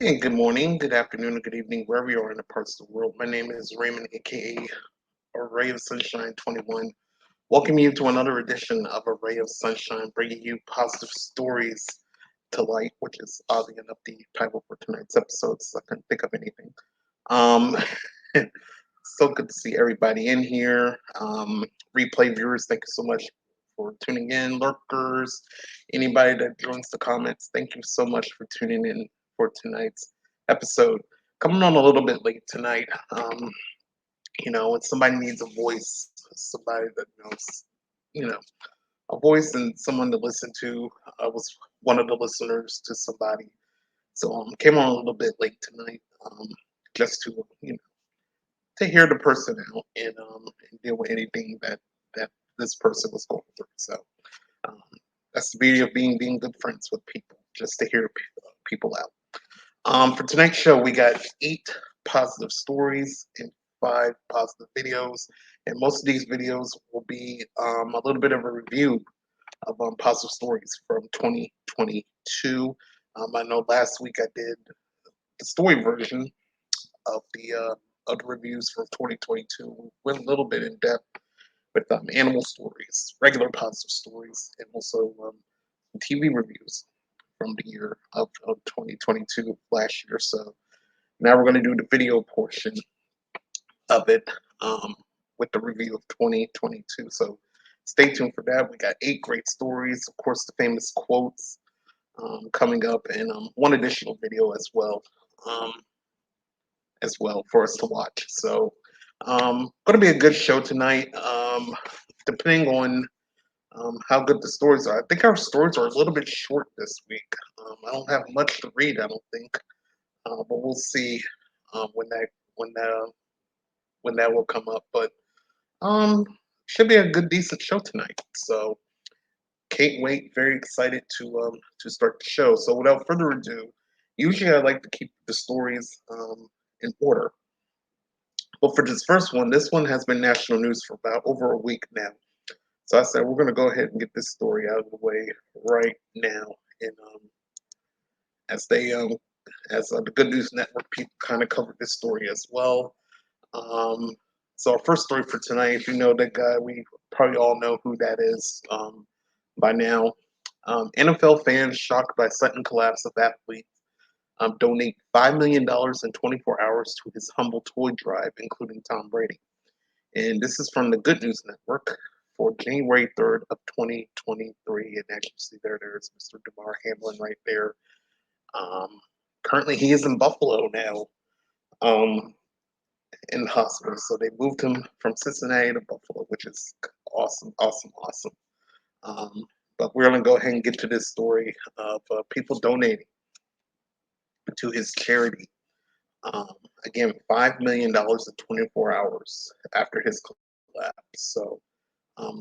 Hey, good morning, good afternoon, or good evening, wherever you are in the parts of the world. My name is Raymond, aka A Ray of Sunshine 21. Welcome you to another edition of A Ray of Sunshine, bringing you positive stories to light, which is oddly enough the title for tonight's episode, so I couldn't think of anything. Um, so good to see everybody in here. Replay viewers, thank you so much for tuning in. Lurkers, anybody that joins the comments, thank you so much for tuning in for tonight's episode. Coming on a little bit late tonight. When somebody needs a voice, somebody that knows, you know, a voice and someone to listen to. I was one of the listeners to somebody, so came on a little bit late tonight, just to hear the person out and deal with anything that this person was going through. So um, that's the beauty of being good friends with people, just to hear people out. For tonight's show, we got 8 positive stories and 5 positive videos, and most of these videos will be a little bit of a review of positive stories from 2022. I know last week I did the story version of the reviews for 2022. We went a little bit in depth with animal stories, regular positive stories, and also TV reviews from the year of 2022 last year. So now we're going to do the video portion of it um, with the review of 2022. So stay tuned for that. We got 8 great stories, of course, the famous quotes coming up, and one additional video um, as well for us to watch. So, going to be a good show tonight. Depending on how good the stories are. I think our stories are a little bit short this week. I don't have much to read. I don't think, but we'll see when when that when that will come up. But um, should be a good, decent show tonight. So can't wait. Very excited to start the show. So without further ado, usually I like to keep the stories in order. But for this first one, this one has been national news for about over a week now. So I said we're going to go ahead and get this story out of the way right now. And as they as the Good News Network people kind of covered this story as well. Um, so our first story for tonight, if you know that guy, we probably all know who that is by now. NFL fans shocked by sudden collapse of athlete donate $5 million in 24 hours to his humble toy drive, including Tom Brady. And this is from the Good News Network for January 3rd of 2023. And as you see there's Mr. DeMar Hamlin right there. Um, Currently, he is in Buffalo now, um, in the hospital. So they moved him from Cincinnati to Buffalo, which is awesome, awesome, awesome. Um, but we're going to go ahead and get to this story of people donating to his charity. Um, Again, $5 million in 24 hours after his collapse. So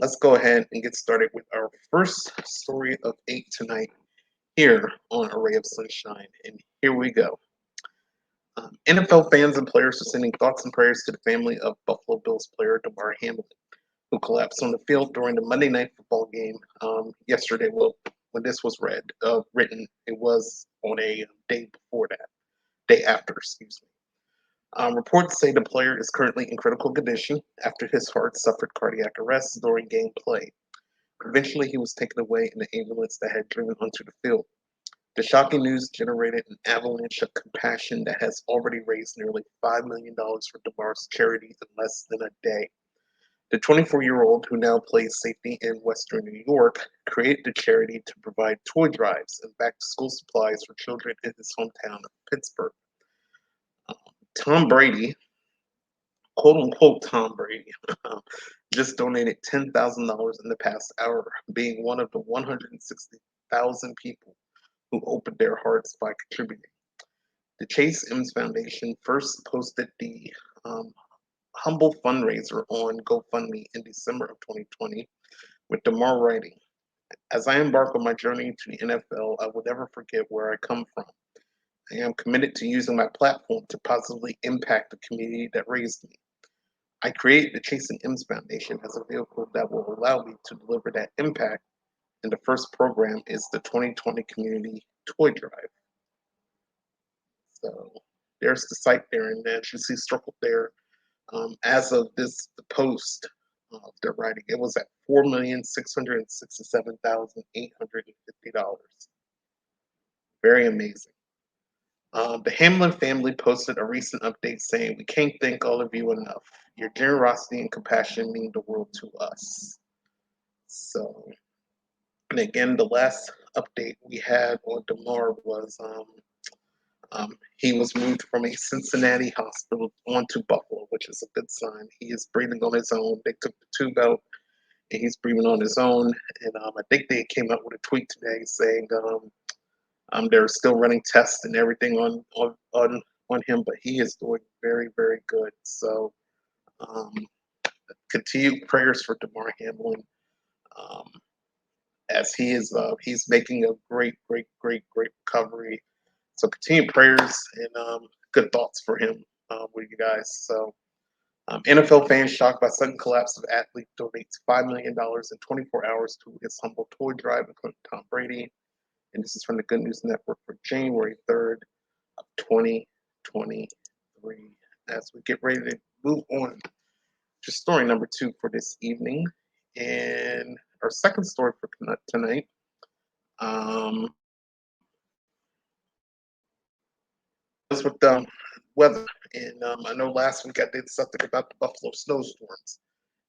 let's go ahead and get started with our first story of 8 tonight here on Array of Sunshine. And here we go. NFL fans and players are sending thoughts and prayers to the family of Buffalo Bills player DeMar Hamlin, who collapsed on the field during the Monday Night Football game yesterday. Well, when this was written, it was on a day before that, day after, excuse me. Reports say the player is currently in critical condition after his heart suffered cardiac arrest during gameplay. Eventually, he was taken away in the ambulance that had driven onto the field. The shocking news generated an avalanche of compassion that has already raised nearly $5 million for DeMar's charity in less than a day. The 24-year-old, who now plays safety in Western New York, created the charity to provide toy drives and back-to-school supplies for children in his hometown of Pittsburgh. Um, Tom Brady, quote unquote Tom Brady, just donated $10,000 in the past hour, being one of the 160,000 people who opened their hearts by contributing. The Chase M's Foundation first posted the um, humble fundraiser on GoFundMe in December of 2020, with DeMar writing, "As I embark on my journey to the NFL, I will never forget where I come from. I am committed to using my platform to positively impact the community that raised me. I created the Chasing M's Foundation as a vehicle that will allow me to deliver that impact, and the first program is the 2020 Community Toy Drive." So there's the site there, and as you see circled there, as of the post of their writing, it was at $4,667,850. Very amazing. The Hamlin family posted a recent update saying, "We can't thank all of you enough. Your generosity and compassion mean the world to us." So, and again, the last update we had on Damar was he was moved from a Cincinnati hospital onto Buffalo, which is a good sign. He is breathing on his own. They took the tube out, and he's breathing on his own. And I think they came out with a tweet today saying they're still running tests and everything on him, but he is doing very, very good. So um, continued prayers for Damar Hamlin, um, as he's making a great, great, great, great recovery. So continued prayers and good thoughts for him with you guys. So NFL fans shocked by sudden collapse of athlete donates $5 million in 24 hours to his humble toy drive, including Tom Brady. And this is from the Good News Network for January 3rd of 2023. As we get ready to move on to story number 2 for this evening. And our second story for tonight um, is with weather. And I know last week I did something about the Buffalo snowstorms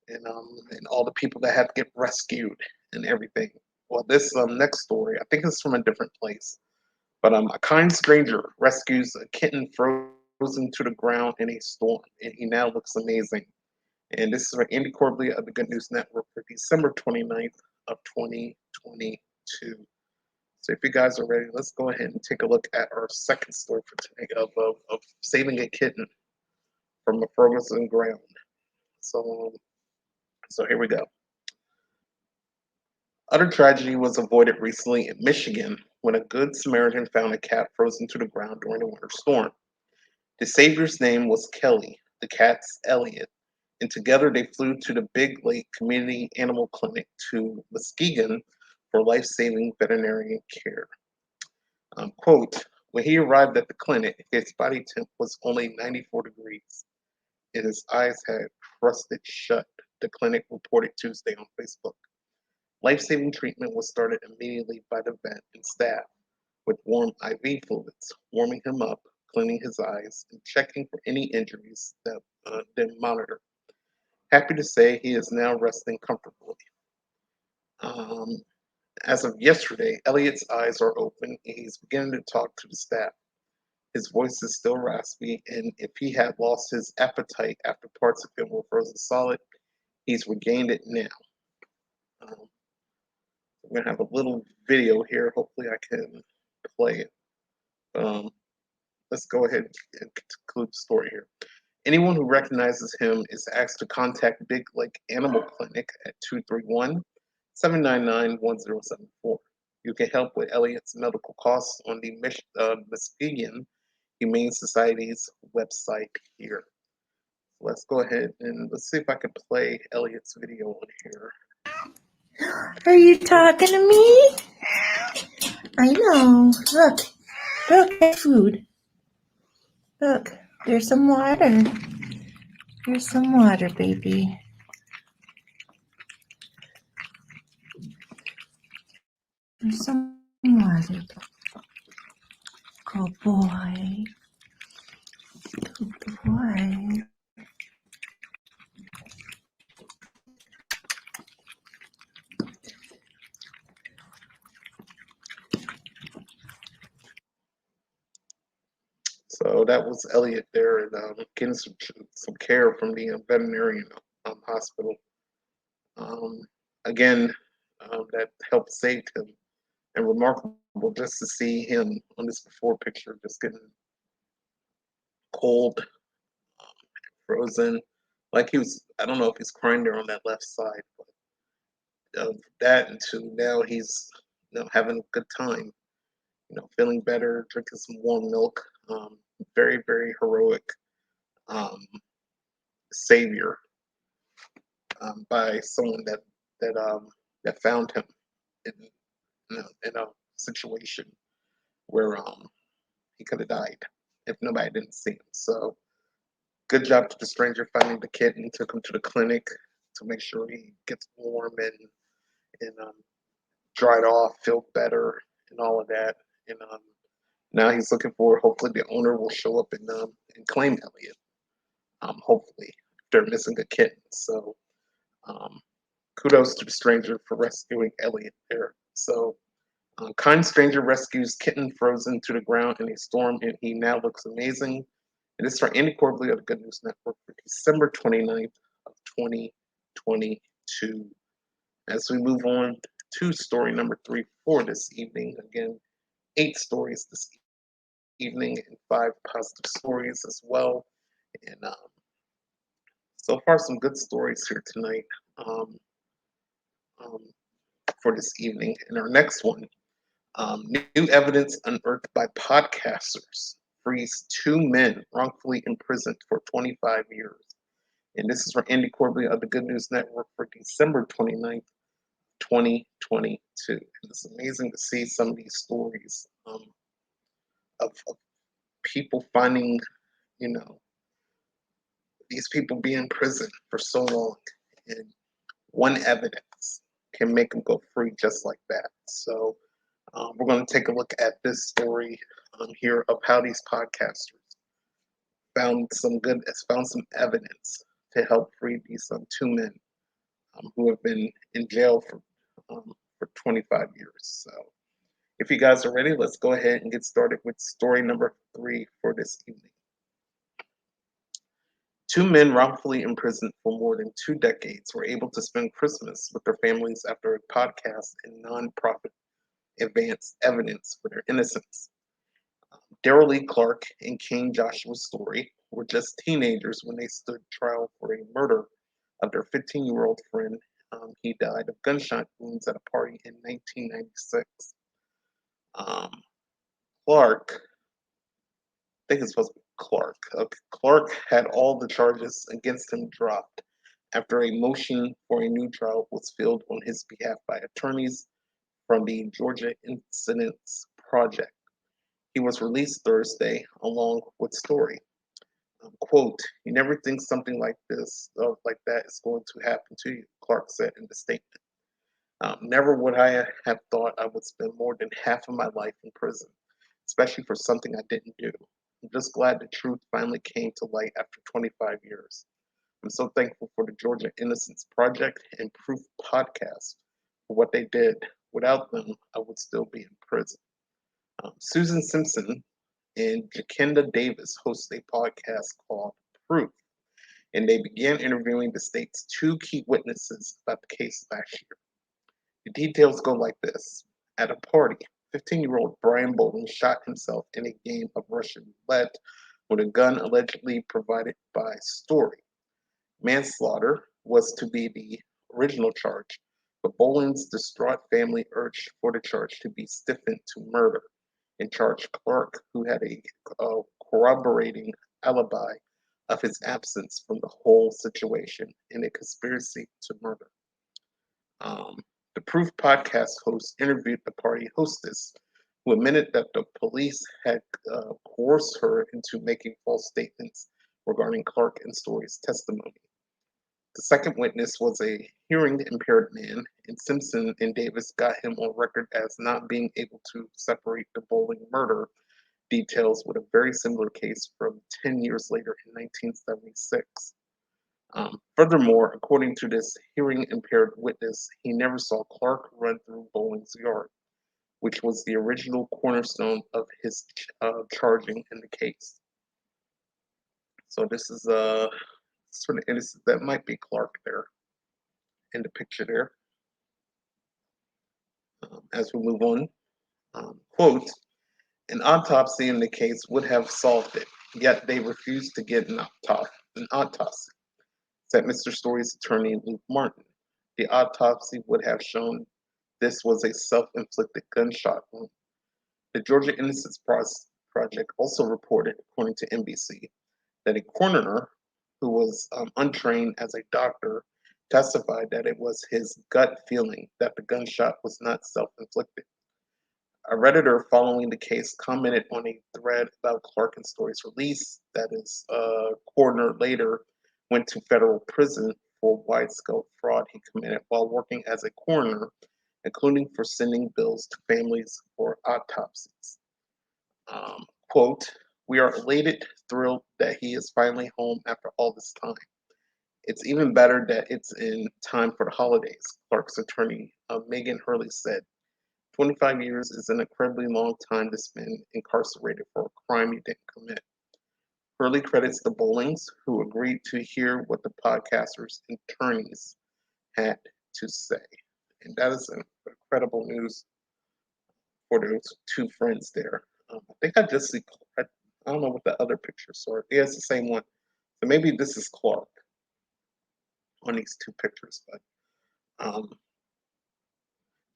and all the people that had to get rescued and everything. Well, this next story, I think it's from a different place. But a kind stranger rescues a kitten frozen to the ground in a storm, and he now looks amazing. And this is from Andy Corbley of the Good News Network for December 29th of 2022. So if you guys are ready, let's go ahead and take a look at our second story for today of saving a kitten from a frozen ground. So, so here we go. Utter tragedy was avoided recently in Michigan when a good Samaritan found a cat frozen to the ground during a winter storm. The savior's name was Kelly, the cat's Elliot, and together they flew to the Big Lake Community Animal Clinic to Muskegon for life-saving veterinarian care. Quote, when he arrived at the clinic, his body temp was only 94 degrees and his eyes had crusted shut, the clinic reported Tuesday on Facebook. Life-saving treatment was started immediately by the vet and staff with warm IV fluids, warming him up, cleaning his eyes, and checking for any injuries that then monitored. Happy to say he is now resting comfortably. Um, as of yesterday, Elliot's eyes are open and he's beginning to talk to the staff. His voice is still raspy, and if he had lost his appetite after parts of him were frozen solid, he's regained it now. Um, I'm going to have a little video here. Hopefully, I can play it. Um, let's go ahead and conclude the story here. Anyone who recognizes him is asked to contact Big Lake Animal Clinic at 231-799-1074. You can help with Elliot's medical costs on the Muskegon Humane Society's website here. Let's go ahead and let's see if I can play Elliot's video on here. Are you talking to me? I know. Look, there's food. Look, there's some water. Here's some water, baby. There's some water. Good boy. Good boy. So that was Elliot there and getting some care from the veterinarian hospital. Um, again, that helped save him, and remarkable just to see him on this before picture, just getting cold, frozen, like he was. I don't know if he's crying there on that left side, but of that until now he's having a good time. Feeling better, drinking some warm milk. Very, very heroic um, savior by someone that found him in, in a situation where he could have died. if nobody didn't see him. So good job to the stranger finding the kitten, took him to the clinic to make sure he gets warm and dried off, feel better, and all of that. And now he's looking for. Hopefully, the owner will show up and claim Elliot. Hopefully, if they're missing a kitten. So um, kudos to the stranger for rescuing Elliot there. So kind stranger rescues kitten frozen to the ground in a storm, and he now looks amazing. And this is for Andy Corbley of the Good News Network for December 29th of 2022. As we move on to story number 3 for this evening, again, 8 stories this evening and 5 positive stories as well. And so far, some good stories here tonight um, um, for this evening. And our next one, new evidence unearthed by podcasters frees 2 men wrongfully imprisoned for 25 years. And this is from Andy Corbley of the Good News Network for December 29th, 2022. And it's amazing to see some of these stories of people finding, you know, these people be in prison for so long. And one evidence can make them go free just like that. So we're going to take a look at this story here of how these podcasters found some evidence to help free these 2 men who have been in jail for 25 years. So if you guys are ready, let's go ahead and get started with story number 3 for this evening. 2 men wrongfully imprisoned for more than 2 decades were able to spend Christmas with their families after a podcast and nonprofit advanced evidence for their innocence. Daryl Lee Clark and King Joshua Story were just teenagers when they stood trial for a murder of their 15-year-old friend. He died of gunshot wounds at a party in 1996. Um, Clark, I think it's supposed to be Clark. Okay. Clark had all the charges against him dropped after a motion for a new trial was filed on his behalf by attorneys from the Georgia Innocence Project. He was released Thursday along with Story. Quote, you never think something like that is going to happen to you, Clark said in the statement. Never would I have thought I would spend more than half of my life in prison, especially for something I didn't do. I'm just glad the truth finally came to light after 25 years. I'm so thankful for the Georgia Innocence Project and Proof podcast for what they did. Without them, I would still be in prison. Susan Simpson and Jacinda Davis host a podcast called Proof, and they began interviewing the state's 2 key witnesses about the case last year. The details go like this. At a party, 15-year-old Brian Bolden shot himself in a game of Russian roulette with a gun allegedly provided by Story. Manslaughter was to be the original charge, but Bolden's distraught family urged for the charge to be stiffened to murder and charged Clark, who had a corroborating alibi of his absence from the whole situation, in a conspiracy to murder. The Proof podcast host interviewed the party hostess, who admitted that the police had coerced her into making false statements regarding Clark and Story's testimony. The second witness was a hearing impaired man, and Simpson and Davis got him on record as not being able to separate the Bowling murder details with a very similar case from 10 years later in 1976. Furthermore, according to this hearing impaired witness, he never saw Clark run through Bowling's yard, which was the original cornerstone of his charging in the case. So this is sort of innocent. That might be Clark there in the picture there. As we move on, quote, an autopsy in the case would have solved it, yet they refused to get an autopsy, said Mr. Story's attorney, Luke Martin. The autopsy would have shown this was a self-inflicted gunshot wound. The Georgia Innocence Project also reported, according to NBC, that a coroner who was untrained as a doctor testified that it was his gut feeling that the gunshot was not self-inflicted. A Redditor following the case commented on a thread about Clark and Story's release that his coroner later went to federal prison for wide-scale fraud he committed while working as a coroner, including for sending bills to families for autopsies. Quote, "We are elated, thrilled that he is finally home after all this time. It's even better that it's in time for the holidays," Clark's attorney, Megan Hurley, said. 25 years is an incredibly long time to spend incarcerated for a crime you didn't commit. Hurley credits the Bowlings, who agreed to hear what the podcaster's attorneys had to say. And that is incredible news for those two friends there. I think I just see, I don't know what the other pictures are. Yeah, it's the same one. So maybe this is Clark on these two pictures, but um,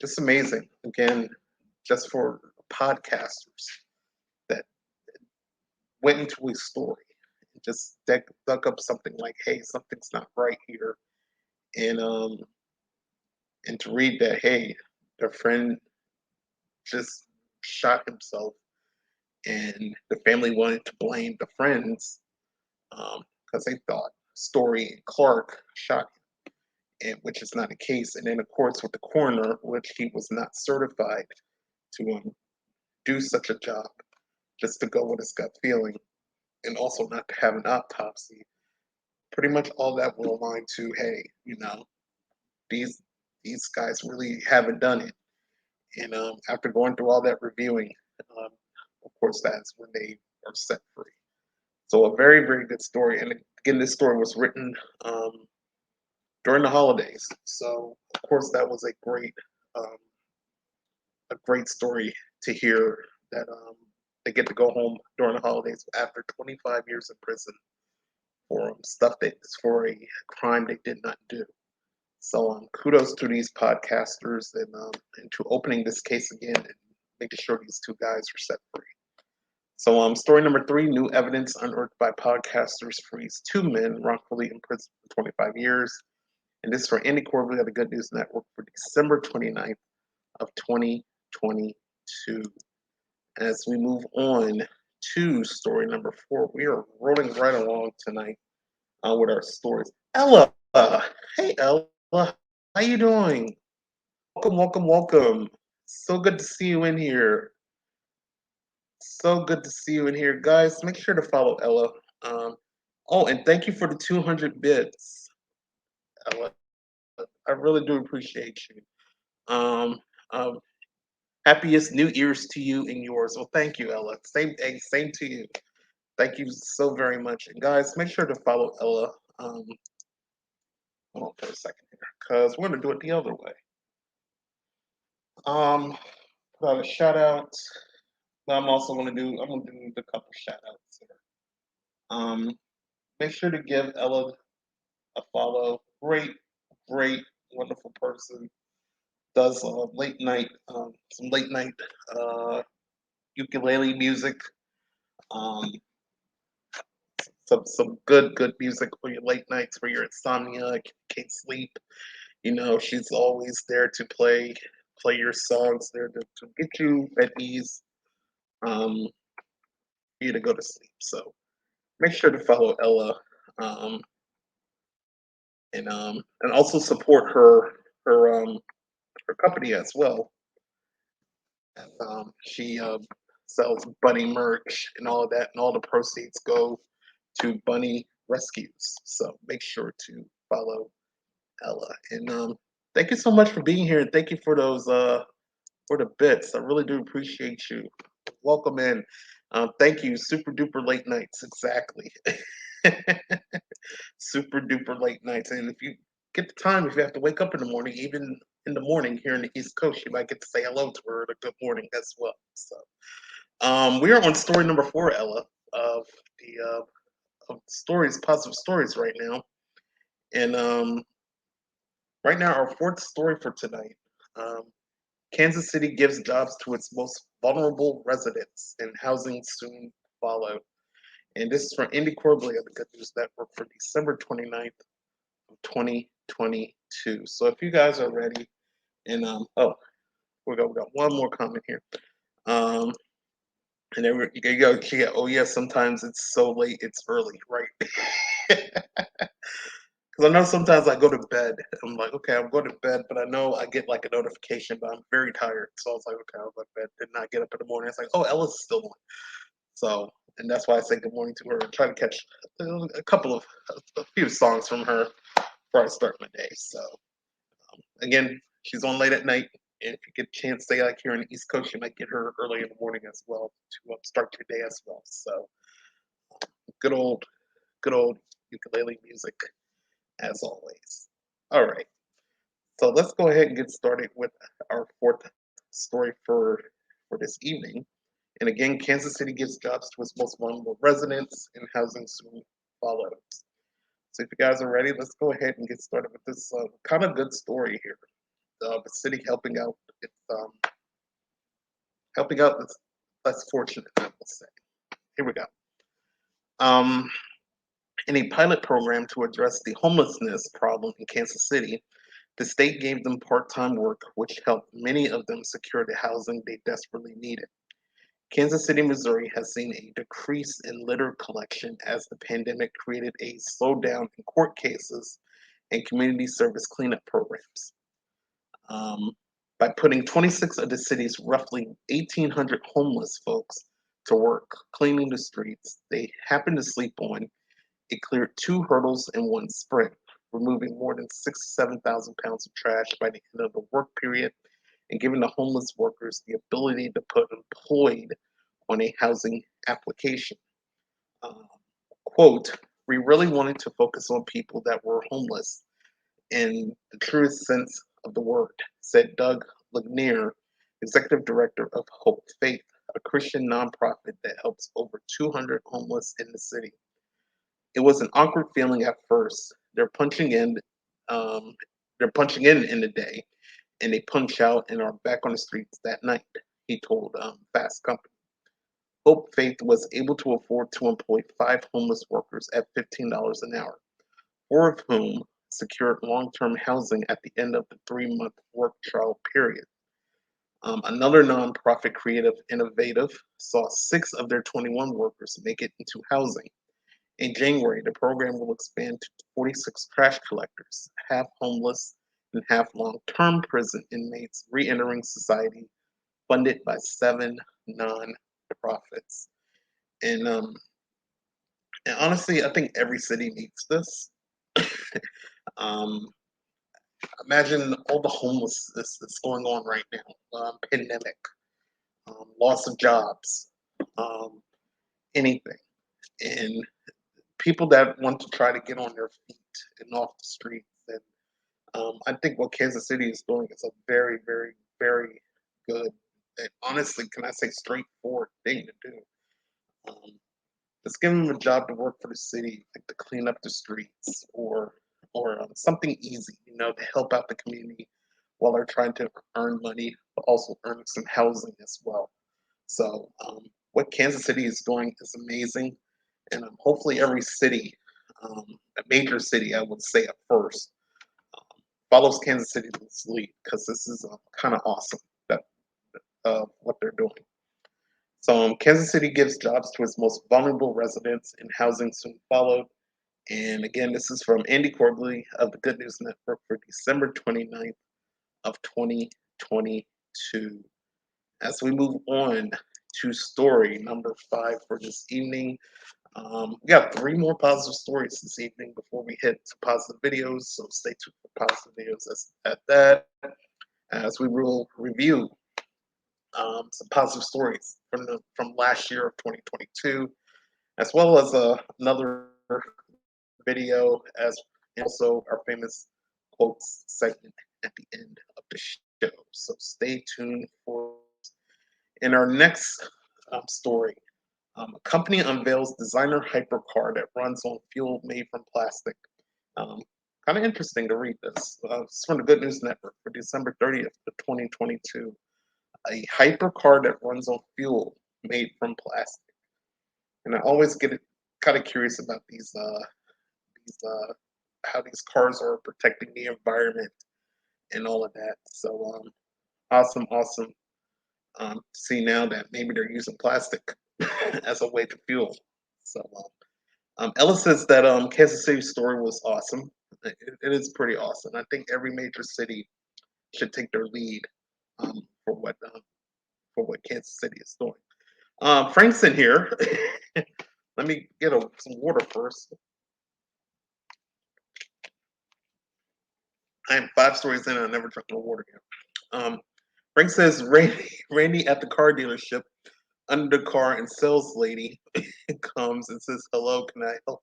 just amazing. Again, just for podcasters that went into his story and just dug up something like, hey, something's not right here. And and to read that, hey, their friend just shot himself and the family wanted to blame the friends because they thought Story and Clark shot him, and which is not the case. And then, of course, with the coroner, which he was not certified to do such a job, just to go with his gut feeling, and also not to have an autopsy. Pretty much all that will align to, hey, these these guys really haven't done it. And after going through all that reviewing, um, of course, that's when they are set free. So a very, very good story. And again, this story was written during the holidays. So of course, that was um, a great story to hear that they get to go home during the holidays after 25 years in prison for stuff that is for a crime they did not do. So kudos to these podcasters and to opening this case again and making sure these two guys are set free. So story number 3, new evidence unearthed by podcasters frees 2 men wrongfully imprisoned for 25 years. And this is for Andy Corbett of the Good News Network for December 29th of 2022. As we move on to story number 4, we are rolling right along tonight with our stories. Ella, hey Ella, how you doing? Welcome, welcome, welcome. So good to see you in here. So good to see you in here, guys. Make sure to follow Ella. Oh, and thank you for the 200 bits, Ella. I really do appreciate you. Um, um, happiest New Year's to you and yours. Well, thank you, Ella. Same to you. Thank you so very much. And guys, make sure to follow Ella. Hold on for a second here, because we're gonna do it the other way. Um, Got a shout out. But I'm gonna do the couple shout outs here. Um, Make sure to give Ella a follow. Great, wonderful person. Does some late night ukulele music. Um, some good music for your late nights where you're insomnia, can't sleep. She's always there to play your songs there to get you at ease, for you to go to sleep. So make sure to follow Ella, um, and also support her company as well. She sells bunny merch and all of that, and all the proceeds go to bunny rescues. So make sure to follow Ella. And thank you so much for being here, and thank you for the bits. I really do appreciate you. Welcome in. Thank you. Super duper late nights. Exactly. Super duper late nights. And if you get the time, if you have to wake up in the morning, even in the morning here in the East Coast, you might get to say hello to her a good morning as well. So we are on story number 4, Ella, of the of stories, positive stories right now. And right now, our 4th story for tonight. Um, Kansas City gives jobs to its most vulnerable residents, and housing soon follow. And this is from Andy Corbley of the Good News Network for December 29th of 2022. So if you guys are ready, and we got one more comment here. Um, and then you go, yeah, oh yeah, sometimes it's so late, it's early, right? Because I know sometimes I go to bed. I'm like, okay, I'm going to bed, but I know I get like a notification, but I'm very tired. So I was like, okay, I'll go to bed. Did not get up in the morning. It's like, oh, Ella's still on. So, and that's why I say good morning to her and try to catch a few songs from her before I start my day. So, again, she's on late at night. And if you get a chance, stay like here on the East Coast, you might get her early in the morning as well to start your day as well. So, good old, good old ukulele music as always. All right. So let's go ahead and get started with our fourth story for this evening. And again, Kansas City gives jobs to its most vulnerable residents, and housing soon follows. So if you guys are ready, let's go ahead and get started with this kind of good story here. The city helping out the less fortunate, I will say. Here we go. Um, in a pilot program to address the homelessness problem in Kansas City, the state gave them part-time work, which helped many of them secure the housing they desperately needed. Kansas City, Missouri has seen a decrease in litter collection as the pandemic created a slowdown in court cases and community service cleanup programs. Um, by putting 26 of the city's roughly 1,800 homeless folks to work cleaning the streets they happened to sleep on, it cleared two hurdles in one sprint, removing more than 7,000 pounds of trash by the end of the work period and giving the homeless workers the ability to put employed on a housing application. Um, quote, we really wanted to focus on people that were homeless in the truest sense of the word, said Doug Lanier, executive director of Hope Faith, a Christian nonprofit that helps over 200 homeless in the city. It was an awkward feeling at first. Um, they're punching in the day, and they punch out and are back on the streets that night. He told Fast Company. Hope Faith was able to afford to employ five homeless workers at $15 an hour, four of whom secured long-term housing at the end of the 3-month work trial period. Another nonprofit, Creative Innovative, saw six of their 21 workers make it into housing. In January, the program will expand to 46 trash collectors, half homeless and half long-term prison inmates re-entering society, funded by seven nonprofits. And and honestly, I think every city needs this. Um, imagine all the homelessness that's going on right now, pandemic, loss of jobs, um, anything, and people that want to try to get on their feet and off the streets. And I think what Kansas City is doing is a very, very, very good, and honestly, can I say straightforward thing to do. Um, Just give them a job to work for the city, like to clean up the streets or something easy, to help out the community while they're trying to earn money, but also earn some housing as well. So what Kansas City is doing is amazing, and hopefully every city, a major city, I would say at first, follows Kansas City's lead because this is kind of awesome that what they're doing. So Kansas City gives jobs to its most vulnerable residents, and housing soon followed. And again, this is from Andy Corbley of the Good News Network for December 29th of 2022. As we move on to story number 5 for this evening, we got 3 more positive stories this evening before we hit to positive videos. So stay tuned for positive videos at that as we will review some positive stories from last year of 2022, as well as another video, as also our famous quotes segment at the end of the show. So stay tuned for. In our next story, a company unveils designer hypercar that runs on fuel made from plastic. Um, kind of interesting to read this. It's from the Good News Network for December 30th of 2022. A hypercar that runs on fuel made from plastic. And I always get kind of curious about these how these cars are protecting the environment and all of that. So awesome, awesome See now that maybe they're using plastic as a way to fuel. So Ella says that Kansas City's story was awesome. It is pretty awesome. I think every major city should take their lead um, for what um, for what Kansas City is doing. Frank's in here. Let me get some water first. I am 5 stories in and I never drunk no water yet. Frank says Randy at the car dealership under the car and sales lady comes and says, "Hello, can I help?"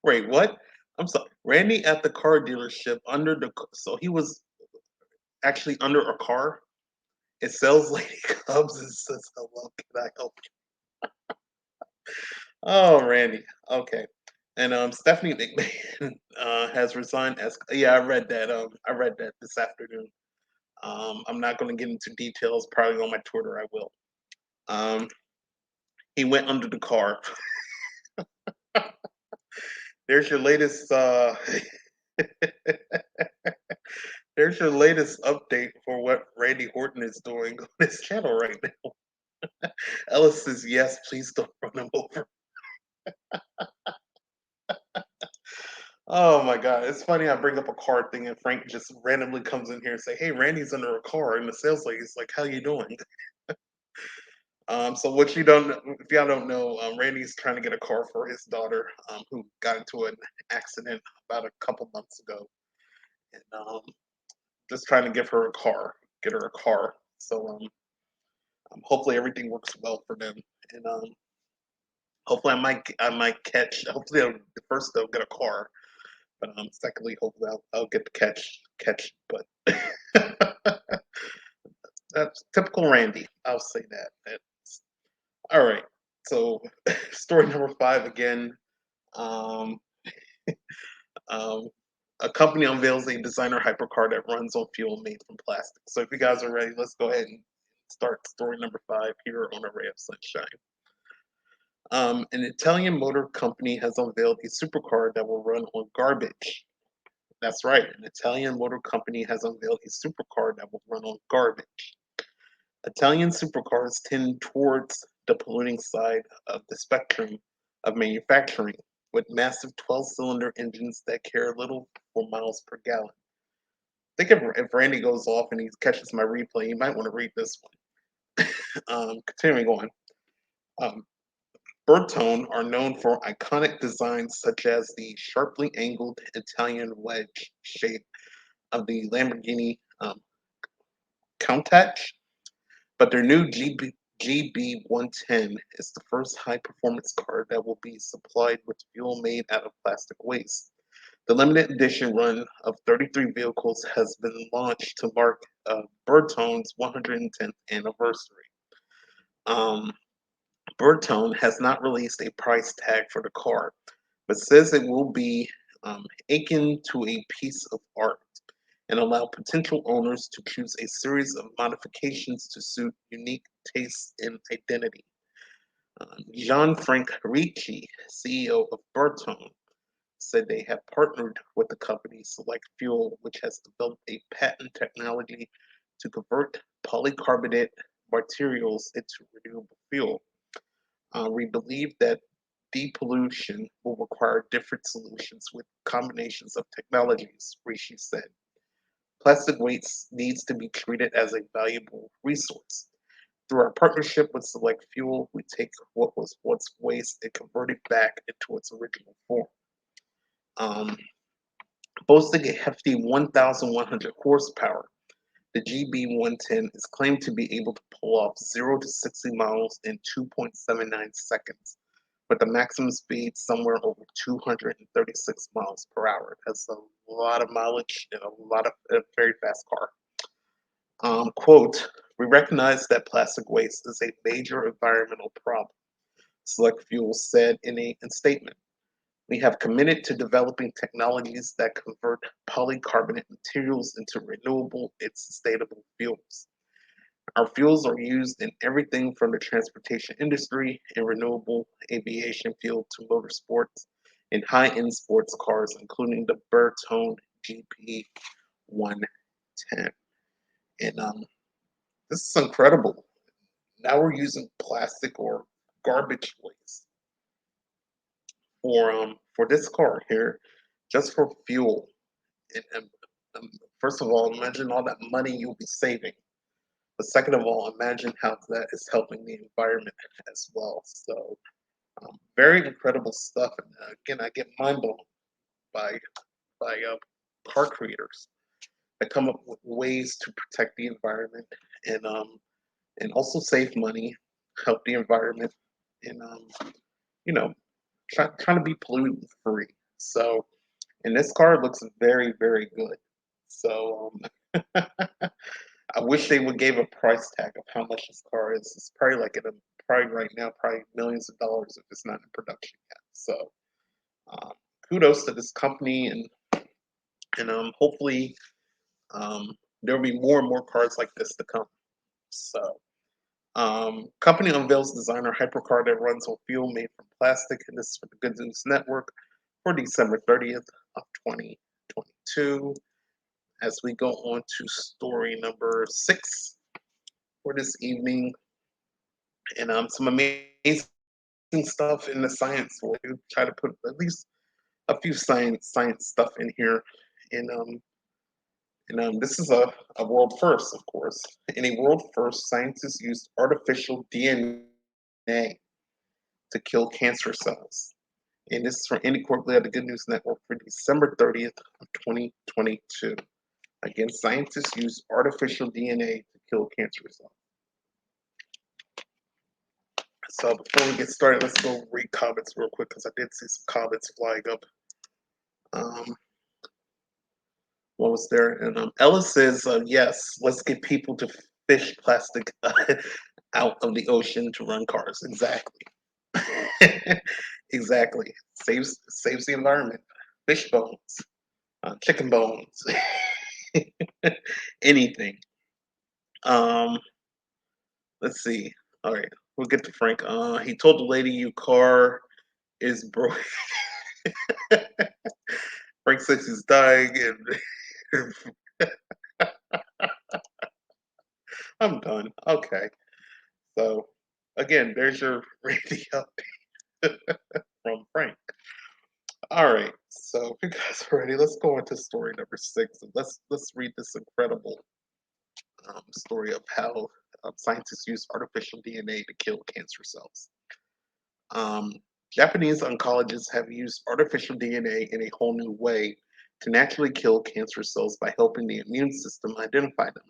Wait, what? I'm sorry. Randy at the car dealership under so he was actually under a car. And sales lady comes and says, "Hello, can I help you?" Oh, Randy. Okay. And Stephanie McMahon has resigned as. Yeah, I read that. I read that this afternoon. I'm not going to get into details. Probably on my Twitter, I will. Um, he went under the car. There's your latest. There's your latest update for what Randy Orton is doing on his channel right now. Ellis says, "Yes, please don't run him over." Oh my god, it's funny I bring up a car thing and Frank just randomly comes in here and say, "Hey, Randy's under a car," and the sales lady's like, "How you doing?" So what you don't know, if y'all don't know, Randy's trying to get a car for his daughter, who got into an accident about a couple months ago, and just trying to give her a car, get her a car. So hopefully everything works well for them, and hopefully I might catch. Hopefully first they'll get a car, but secondly, hopefully I'll get to catch. But that's typical Randy. I'll say that. All right. So story number 5 again. Um, um, a company unveils a designer hypercar that runs on fuel made from plastic. So if you guys are ready, let's go ahead and start story number 5 here on A Ray of Sunshine. An Italian motor company has unveiled a supercar that will run on garbage. That's right, an Italian motor company has unveiled a supercar that will run on garbage. Italian supercars tend towards the polluting side of the spectrum of manufacturing, with massive 12-cylinder engines that care little for miles per gallon. I think if Randy goes off and he catches my replay, he might want to read this one. Continuing on. Um, Bertone are known for iconic designs such as the sharply angled Italian wedge shape of the Lamborghini Countach, but their new GB110 is the first high-performance car that will be supplied with fuel made out of plastic waste. The limited edition run of 33 vehicles has been launched to mark Bertone's 110th anniversary. Um, Bertone has not released a price tag for the car, but says it will be akin to a piece of art and allow potential owners to choose a series of modifications to suit unique tastes and identity. Jean-Franc Ricci, CEO of Bertone, said they have partnered with the company Select Fuel, which has developed a patent technology to convert polycarbonate materials into renewable fuel. We believe that depollution will require different solutions with combinations of technologies, Rishi said. Plastic waste needs to be treated as a valuable resource. Through our partnership with Select Fuel, we take what was once waste and convert it back into its original form. Um, Boasting a hefty 1,100 horsepower, the GB110 is claimed to be able to pull off 0 to 60 miles in 2.79 seconds, with a maximum speed somewhere over 236 miles per hour. That's a lot of mileage and a very fast car. Quote, "We recognize that plastic waste is a major environmental problem," Select Fuels said in a statement. "We have committed to developing technologies that convert polycarbonate materials into renewable and sustainable fuels. Our fuels are used in everything from the transportation industry and renewable aviation fuel to motorsports and high-end sports cars, including the Bertone GP110." And this is incredible. Now we're using plastic or garbage waste for this car here, just for fuel. And first of all, imagine all that money you'll be saving. But second of all, imagine how that is helping the environment as well. So, very incredible stuff. And again, I get mind blown by by car creators that come up with ways to protect the environment and also save money, help the environment, and you know, trying to be pollutant free. So, and this car looks very, very good. So, I wish they would give a price tag of how much this car is. It's probably like at a probably right now, probably millions of dollars if it's not in production yet. So, um, kudos to this company, and hopefully there'll be more and more cars like this to come. So, company unveils designer hypercar that runs on fuel made from plastic, and this is for the Good News Network for December 30th of 2022. As we go on to story number 6 for this evening, and some amazing stuff in the science world. We try to put at least a few science stuff in here, and this is a world first, of course. In a world first, scientists used artificial DNA to kill cancer cells. And this is for Andy Corkley of the Good News Network for December 30th of 2022. Again, scientists use artificial DNA to kill cancer cells. So before we get started, let's go read comments real quick because I did see some comments flying up. Um, what was there? And Ellis says, yes, let's get people to fish plastic out of the ocean to run cars. Exactly. Exactly. Saves the environment. Fish bones, chicken bones, anything. Um, let's see. All right, we'll get to Frank. He told the lady your car is broke. Frank says he's dying, and I'm done. Okay, so again, there's your radio from Frank. All right, so if you guys are ready, let's go into story number 6. And let's read this incredible story of how scientists use artificial DNA to kill cancer cells. Um, Japanese oncologists have used artificial DNA in a whole new way to naturally kill cancer cells by helping the immune system identify them.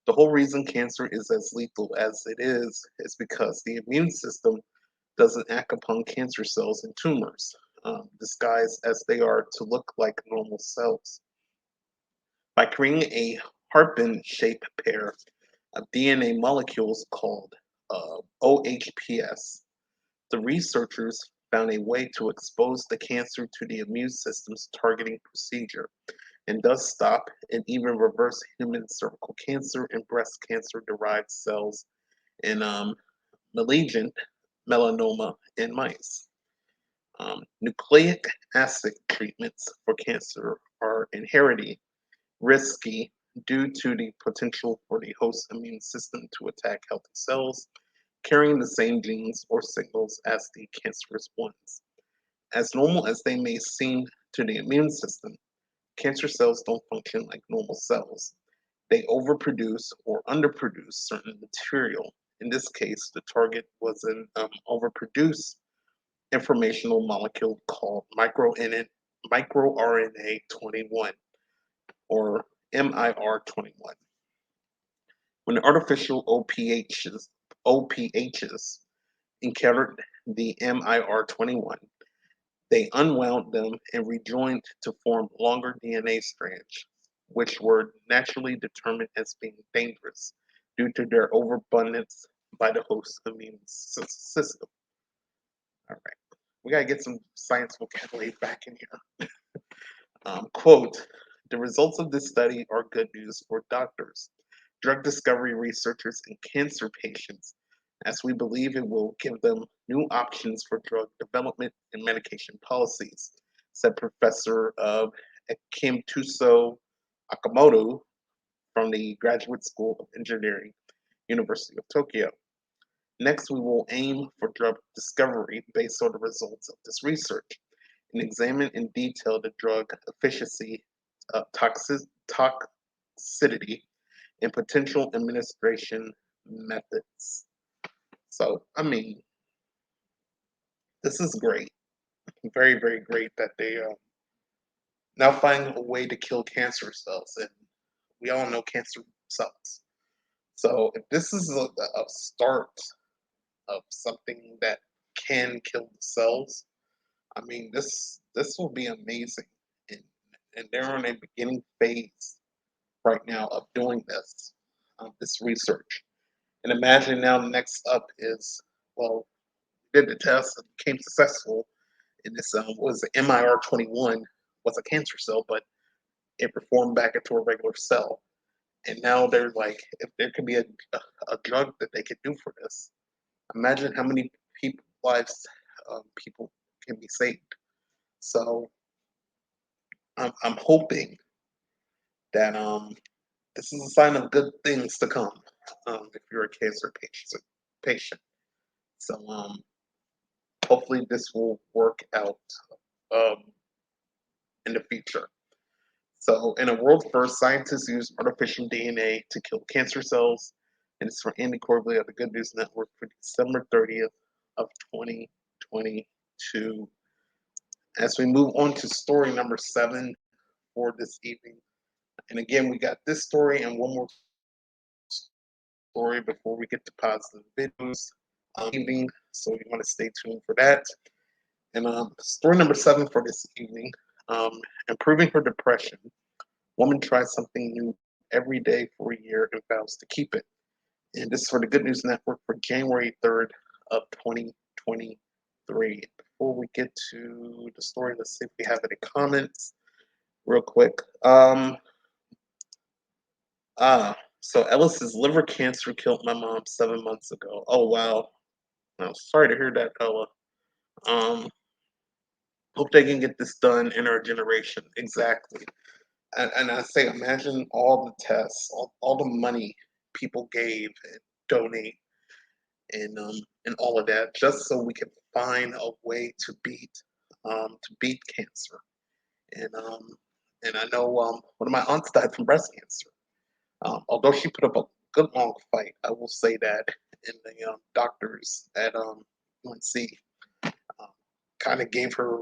The whole reason cancer is as lethal as it is because the immune system doesn't act upon cancer cells and tumors, disguised as they are to look like normal cells. By creating a hairpin shaped pair of DNA molecules called OHPS, the researchers found a way to expose the cancer to the immune system's targeting procedure and thus stop and even reverse human cervical cancer and breast cancer derived cells in malignant melanoma in mice. Nucleic acid treatments for cancer are inherently risky due to the potential for the host immune system to attack healthy cells carrying the same genes or signals as the cancerous ones. As normal as they may seem to the immune system, cancer cells don't function like normal cells. They overproduce or underproduce certain material. In this case, the target was an overproduced informational molecule called microRNA 21 or MIR21. When artificial OPHs encountered the MIR21, they unwound them and rejoined to form longer DNA strands, which were naturally determined as being dangerous due to their overabundance by the host immune system. All right, we gotta get some science vocabulary back in here. Quote, the results of this study are good news for doctors, drug discovery researchers, and cancer patients, as we believe it will give them new options for drug development and medication policies, said Professor Kimtuso Akamoto from the Graduate School of Engineering, University of Tokyo. Next, we will aim for drug discovery based on the results of this research and examine in detail the drug efficacy, toxicity, and potential administration methods. So, I mean, this is great. Very, very great that they now find a way to kill cancer cells. And we all know cancer cells. So, if this is a start of something that can kill the cells, I mean, this will be amazing. And, and they're in a beginning phase right now of doing this research. And imagine now next up is, well, did the test and became successful in this was MIR21 was a cancer cell, but it reformed back into a regular cell. And now they're like, if there could be a drug that they could do for this, imagine how many people lives people can be saved. So I'm hoping that this is a sign of good things to come if you're a cancer patient. So hopefully this will work out um, in the future. So, in a world first, scientists used artificial DNA to kill cancer cells, and it's for Andy Corbley of the Good News Network for December 30th of 2022. As we move on to story number 7 for this evening, and again, we got this story and one more story before we get to positive videos evening. So you want to stay tuned for that. And story number 7 for this evening, um, improving her depression. Woman tries something new every day for a year and vows to keep it. And this is for the Good News Network for January 3rd of 2023. Before we get to the story, let's see if we have any comments real quick. So Ellis's liver cancer killed my mom 7 months ago. Oh wow. I'm sorry to hear that, Ella. Um, hope they can get this done in our generation. Exactly. And I say, imagine all the tests, all the money people gave and donate and all of that, just so we can find a way to beat cancer. And and I know one of my aunts died from breast cancer. Although she put up a good long fight, I will say that, and the doctors at UNC um, kind of gave her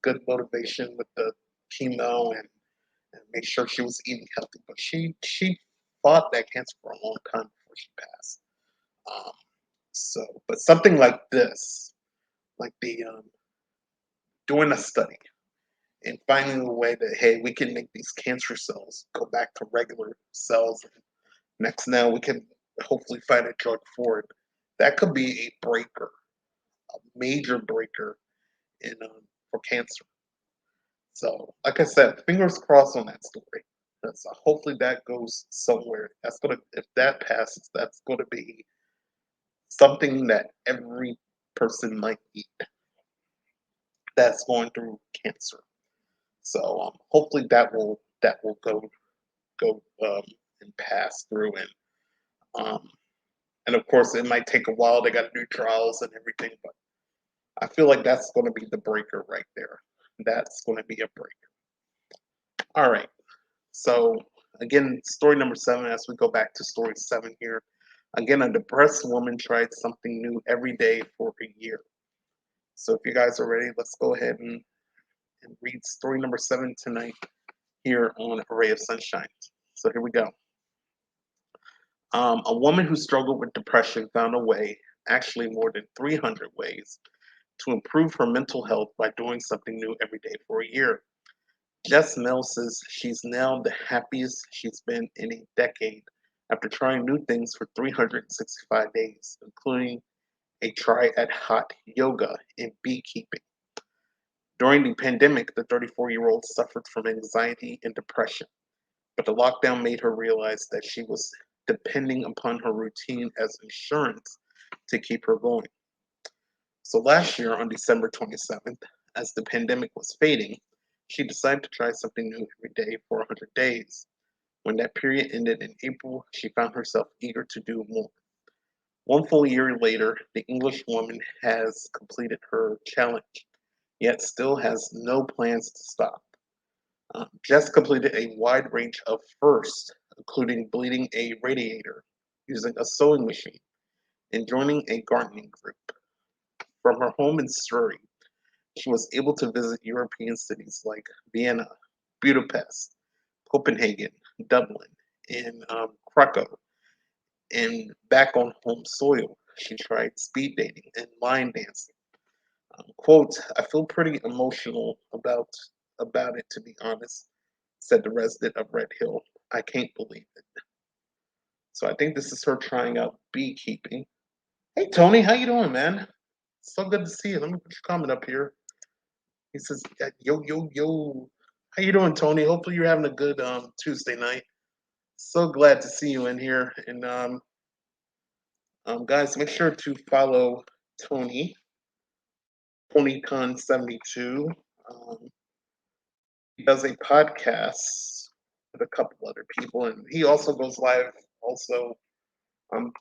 good motivation with the chemo and make sure she was eating healthy. But she fought that cancer for a long time before she passed. Um, so, but something like this, like the doing a study and finding a way that hey, we can make these cancer cells go back to regular cells. Next, now we can hopefully find a drug for it. That could be a breaker, a major breaker in for cancer. So, like I said, fingers crossed on that story. That's hopefully that goes somewhere. That's gonna if that passes, that's gonna be something that every person might eat that's going through cancer. So hopefully that will go and pass through um, and of course it might take a while. They got to do trials and everything, but I feel like that's going to be the breaker right there. That's going to be a breaker. All right. So again, story number 7. As we go back to story 7 here, again, a depressed woman tried something new every day for a year. So if you guys are ready, let's go ahead and read story number 7 tonight here on A Ray of Sunshine. So here we go. A woman who struggled with depression found a way, actually more than 300 ways, to improve her mental health by doing something new every day for a year. Jess Mel says she's now the happiest she's been in a decade after trying new things for 365 days, including a try at hot yoga and beekeeping. During the pandemic, the 34-year-old suffered from anxiety and depression, but the lockdown made her realize that she was depending upon her routine as insurance to keep her going. So last year, on December 27th, as the pandemic was fading, she decided to try something new every day for 100 days. When that period ended in April, she found herself eager to do more. One full year later, the English woman has completed her challenge, yet still has no plans to stop. Jess completed a wide range of firsts, including bleeding a radiator, using a sewing machine, and joining a gardening group. From her home in Surrey, she was able to visit European cities like Vienna, Budapest, Copenhagen, Dublin, and Krakow. And back on home soil, she tried speed dating and line dancing. Quote, I feel pretty emotional about it, to be honest, said the resident of Red Hill. I can't believe it. So I think this is her trying out beekeeping. Hey Tony, how you doing, man? So good to see you. Let me put your comment up here. He says, yo, yo, yo. How you doing, Tony? Hopefully you're having a good Tuesday night. So glad to see you in here. And guys, make sure to follow Tony, TonyCon72. Um, he does a podcast with a couple other people, and he also goes live also um,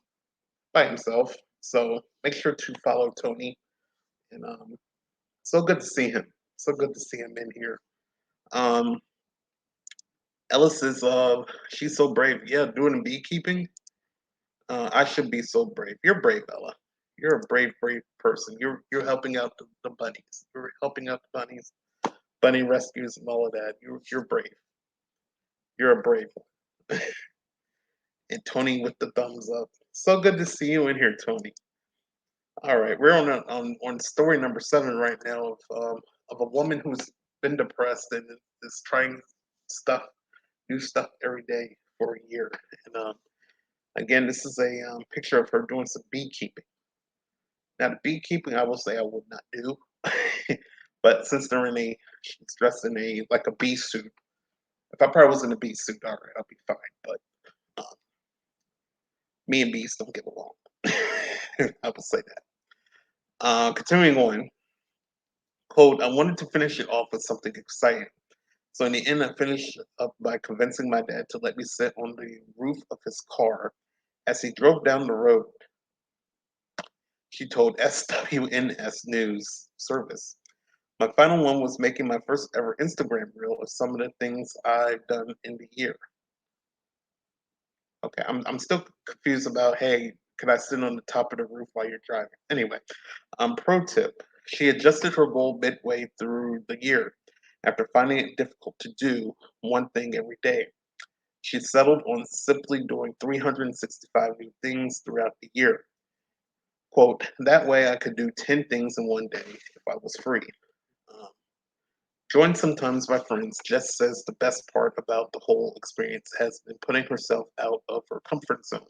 by himself. So make sure to follow Tony. And so good to see him. So good to see him in here. Um, Ellis is she's so brave. Yeah, doing beekeeping. I should be so brave. You're brave, Ella. You're a brave, brave person. You're helping out the bunnies. You're helping out the bunnies, bunny rescues, and all of that. You're brave. You're a brave one. And Tony with the thumbs up. So good to see you in here, Tony. All right, we're on story number 7 right now of a woman who's been depressed and is trying stuff, new stuff every day for a year. And again, this is a picture of her doing some beekeeping. Now, the beekeeping, I will say I would not do, but since they're in she's dressed in a like a bee suit. If I probably was in a bee suit, all right, I'll be fine. But um, me and bees don't get along. I will say that. Continuing on, quote, I wanted to finish it off with something exciting. So in the end, I finished up by convincing my dad to let me sit on the roof of his car as he drove down the road, she told SWNS News Service. My final one was making my first ever Instagram reel of some of the things I've done in the year. Okay, I'm still confused about, hey, can I sit on the top of the roof while you're driving? Anyway, pro tip, she adjusted her goal midway through the year after finding it difficult to do one thing every day. She settled on simply doing 365 new things throughout the year. Quote, that way I could do 10 things in one day if I was free. Um, Joined sometimes by friends, Jess says the best part about the whole experience has been putting herself out of her comfort zone.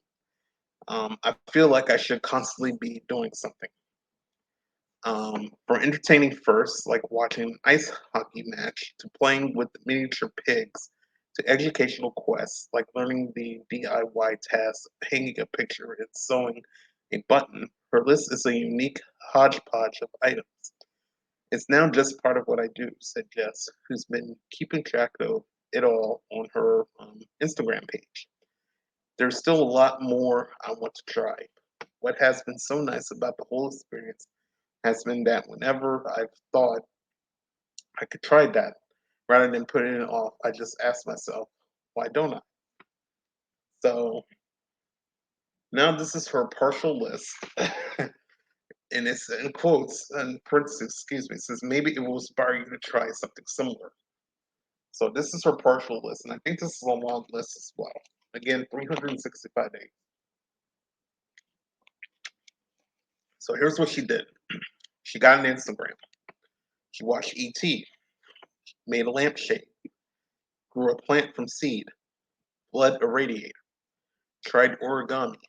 I feel like I should constantly be doing something. From entertaining first, like watching an ice hockey match, to playing with miniature pigs, to educational quests, like learning the DIY task of hanging a picture and sewing a button, her list is a unique hodgepodge of items. It's now just part of what I do, said Jess, who's been keeping track of it all on her Instagram page. There's still a lot more I want to try. What has been so nice about the whole experience has been that whenever I've thought I could try that, rather than putting it off, I just ask myself, why don't I? So now this is her partial list. And it's in quotes and parentheses, excuse me, it says maybe it will inspire you to try something similar. So this is her partial list, and I think this is a long list as well. Again, 365 days. So here's what she did. She got an Instagram. She watched ET, made a lampshade, grew a plant from seed, bled a radiator, tried origami,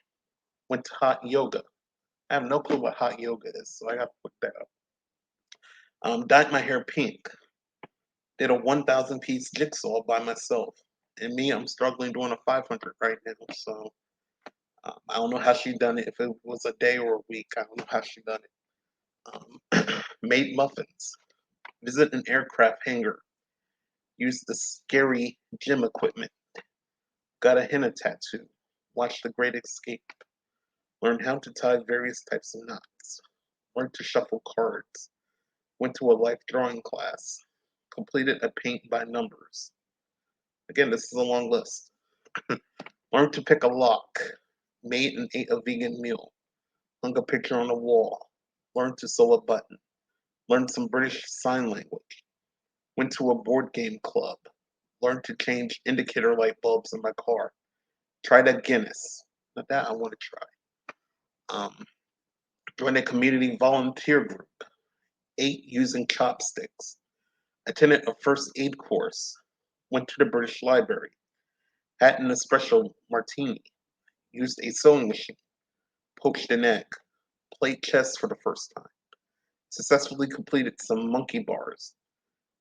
went to hot yoga. I have no clue what hot yoga is, so I have to look that up. Dyed my hair pink, did a 1,000 piece jigsaw by myself. And me, I'm struggling doing a 500 right now, so I don't know how she done it. If it was a day or a week, I don't know how she done it. Made muffins, visit an aircraft hangar, used the scary gym equipment, got a henna tattoo, watched The Great Escape, Learned how to tie various types of knots. Learned to shuffle cards. Went to a life drawing class. Completed a paint by numbers. Again, this is a long list. Learned to pick a lock. Made and ate a vegan meal. Hung a picture on the wall. Learned to sew a button. Learned some British Sign Language. Went to a board game club. Learned to change indicator light bulbs in my car. Tried a Guinness. Now that I want to try. Um, Joined a community volunteer group. Ate using chopsticks. Attended a first aid course. Went to the British Library. Had an espresso martini. Used a sewing machine. Poached an egg. Played chess for the first time. Successfully completed some monkey bars.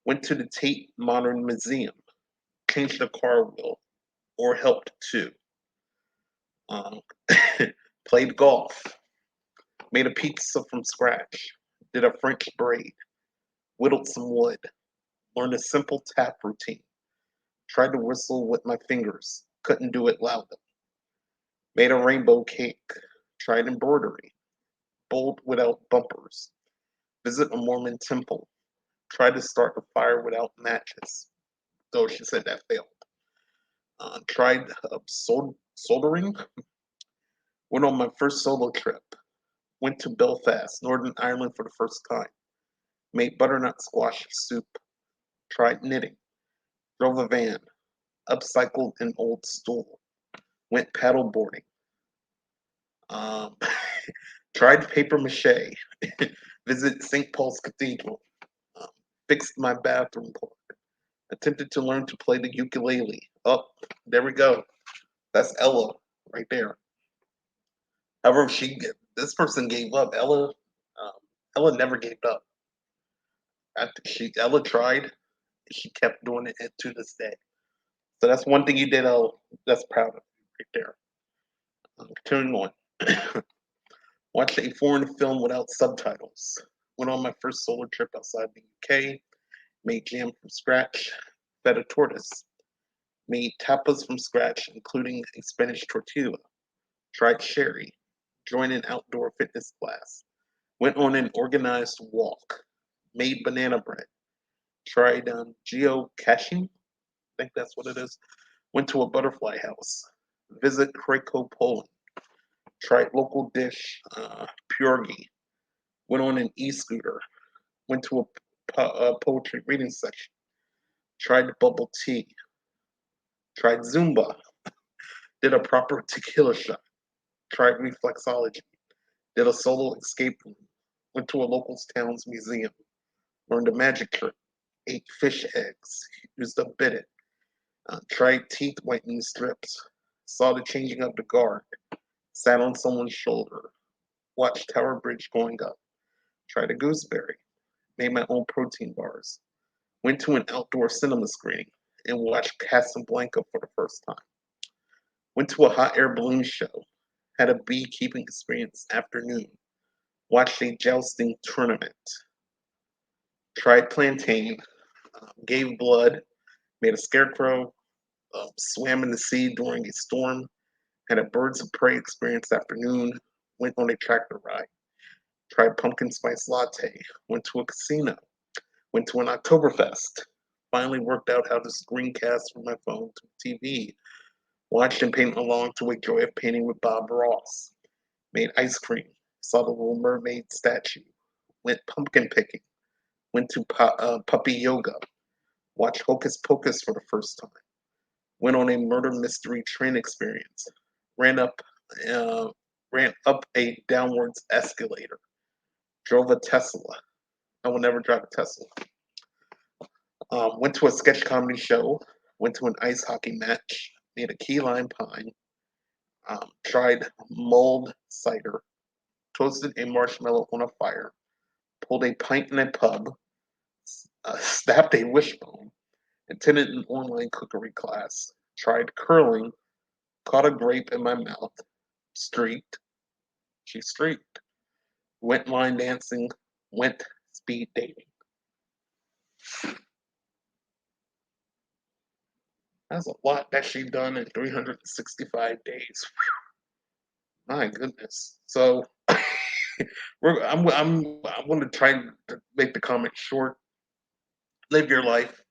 Went to the Tate Modern Museum. Changed a car wheel. Or helped to. Um, Played golf. Made a pizza from scratch. Did a French braid. Whittled some wood. Learned a simple tap routine. Tried to whistle with my fingers. Couldn't do it loudly. Made a rainbow cake. Tried embroidery. Bowled without bumpers. Visit a Mormon temple. Tried to start a fire without matches. Though she said that failed. Tried soldering. Went on my first solo trip. Went to Belfast, Northern Ireland for the first time. Made butternut squash soup. Tried knitting. Drove a van. Upcycled an old stool. Went paddle boarding. Um, Tried paper mache. Visit St. Paul's Cathedral. Um, Fixed my bathroom door. Attempted to learn to play the ukulele. Oh, there we go. That's Ella right there. However, this person gave up. Ella never gave up. Ella tried. She kept doing it to this day. So that's one thing you did. That's proud of you right there. Continuing on. Watched a foreign film without subtitles. Went on my first solo trip outside the UK. Made jam from scratch. Fed a tortoise. Made tapas from scratch, including a Spanish tortilla. Tried sherry. Joined an outdoor fitness class. Went on an organized walk. Made banana bread. Tried geocaching. I think that's what it is. Went to a butterfly house. Visit Krakow, Poland. Tried local dish, pierogi. Went on an e-scooter. Went to a poetry reading section. Tried bubble tea. Tried Zumba. Did a proper tequila shot. Tried reflexology. Did a solo escape room. Went to a local town's museum. Learned a magic trick. Ate fish eggs. Used a bidet. Tried teeth whitening strips. Saw the changing of the guard. Sat on someone's shoulder. Watched Tower Bridge going up. Tried a gooseberry. Made my own protein bars. Went to an outdoor cinema screening and watched Casablanca for the first time. Went to a hot air balloon show. Had a beekeeping experience afternoon. Watched a jousting tournament. Tried plantain. Gave blood. Made a scarecrow. Swam in the sea during a storm. Had a birds of prey experience afternoon. Went on a tractor ride. Tried pumpkin spice latte. Went to a casino. Went to an Oktoberfest. Finally worked out how to screencast from my phone to TV. Watched and paint along to a Joy of Painting with Bob Ross. Made ice cream. Saw the Little Mermaid statue. Went pumpkin picking. Went to puppy yoga. Watched Hocus Pocus for the first time. Went on a murder mystery train experience. Ran up, uh, ran up a downwards escalator. Drove a Tesla. I will never drive a Tesla. Went to a sketch comedy show. Went to an ice hockey match. Made a key lime pie. Tried mulled cider. Toasted a marshmallow on a fire. Pulled a pint in a pub. Snapped a wishbone. Attended an online cookery class. Tried curling. Caught a grape in my mouth. Streaked. She streaked. Went line dancing. Went speed dating. That's a lot that she done in 365 days. My goodness. So I want to try to make the comment short. Live your life.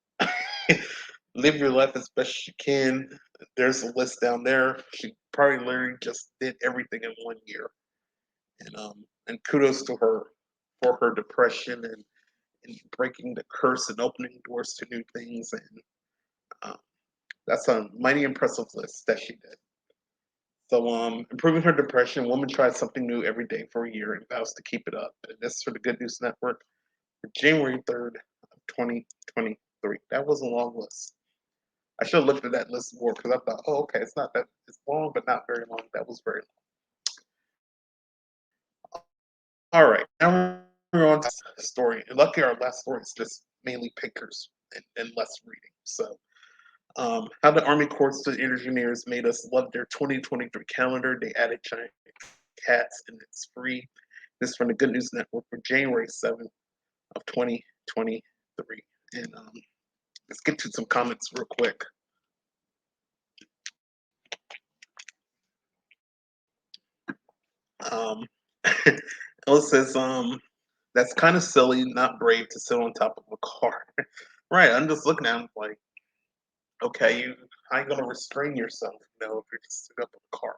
Live your life as best you can. There's a list down there. She probably literally just did everything in 1 year. And kudos to her for her depression and breaking the curse and opening doors to new things. And um, that's a mighty impressive list that she did. So, improving her depression, woman tries something new every day for a year and vows to keep it up. And this is for the Good News Network for January 3rd, 2023. That was a long list. I should have looked at that list more because I thought, oh, okay, it's not that it's long, but not very long. That was very long. All right, now we're on to the story. And luckily, our last story is just mainly pictures and less reading. So, how the Army Corps of Engineers made us love their 2023 calendar. They added giant cats, and it's free. This is from the Good News Network for January 7th of 2023. And let's get to some comments real quick. Um, Ella says, that's kind of silly, not brave to sit on top of a car. Right, I'm just looking at him like, okay, how you gonna restrain yourself, if you're just sitting up in a car?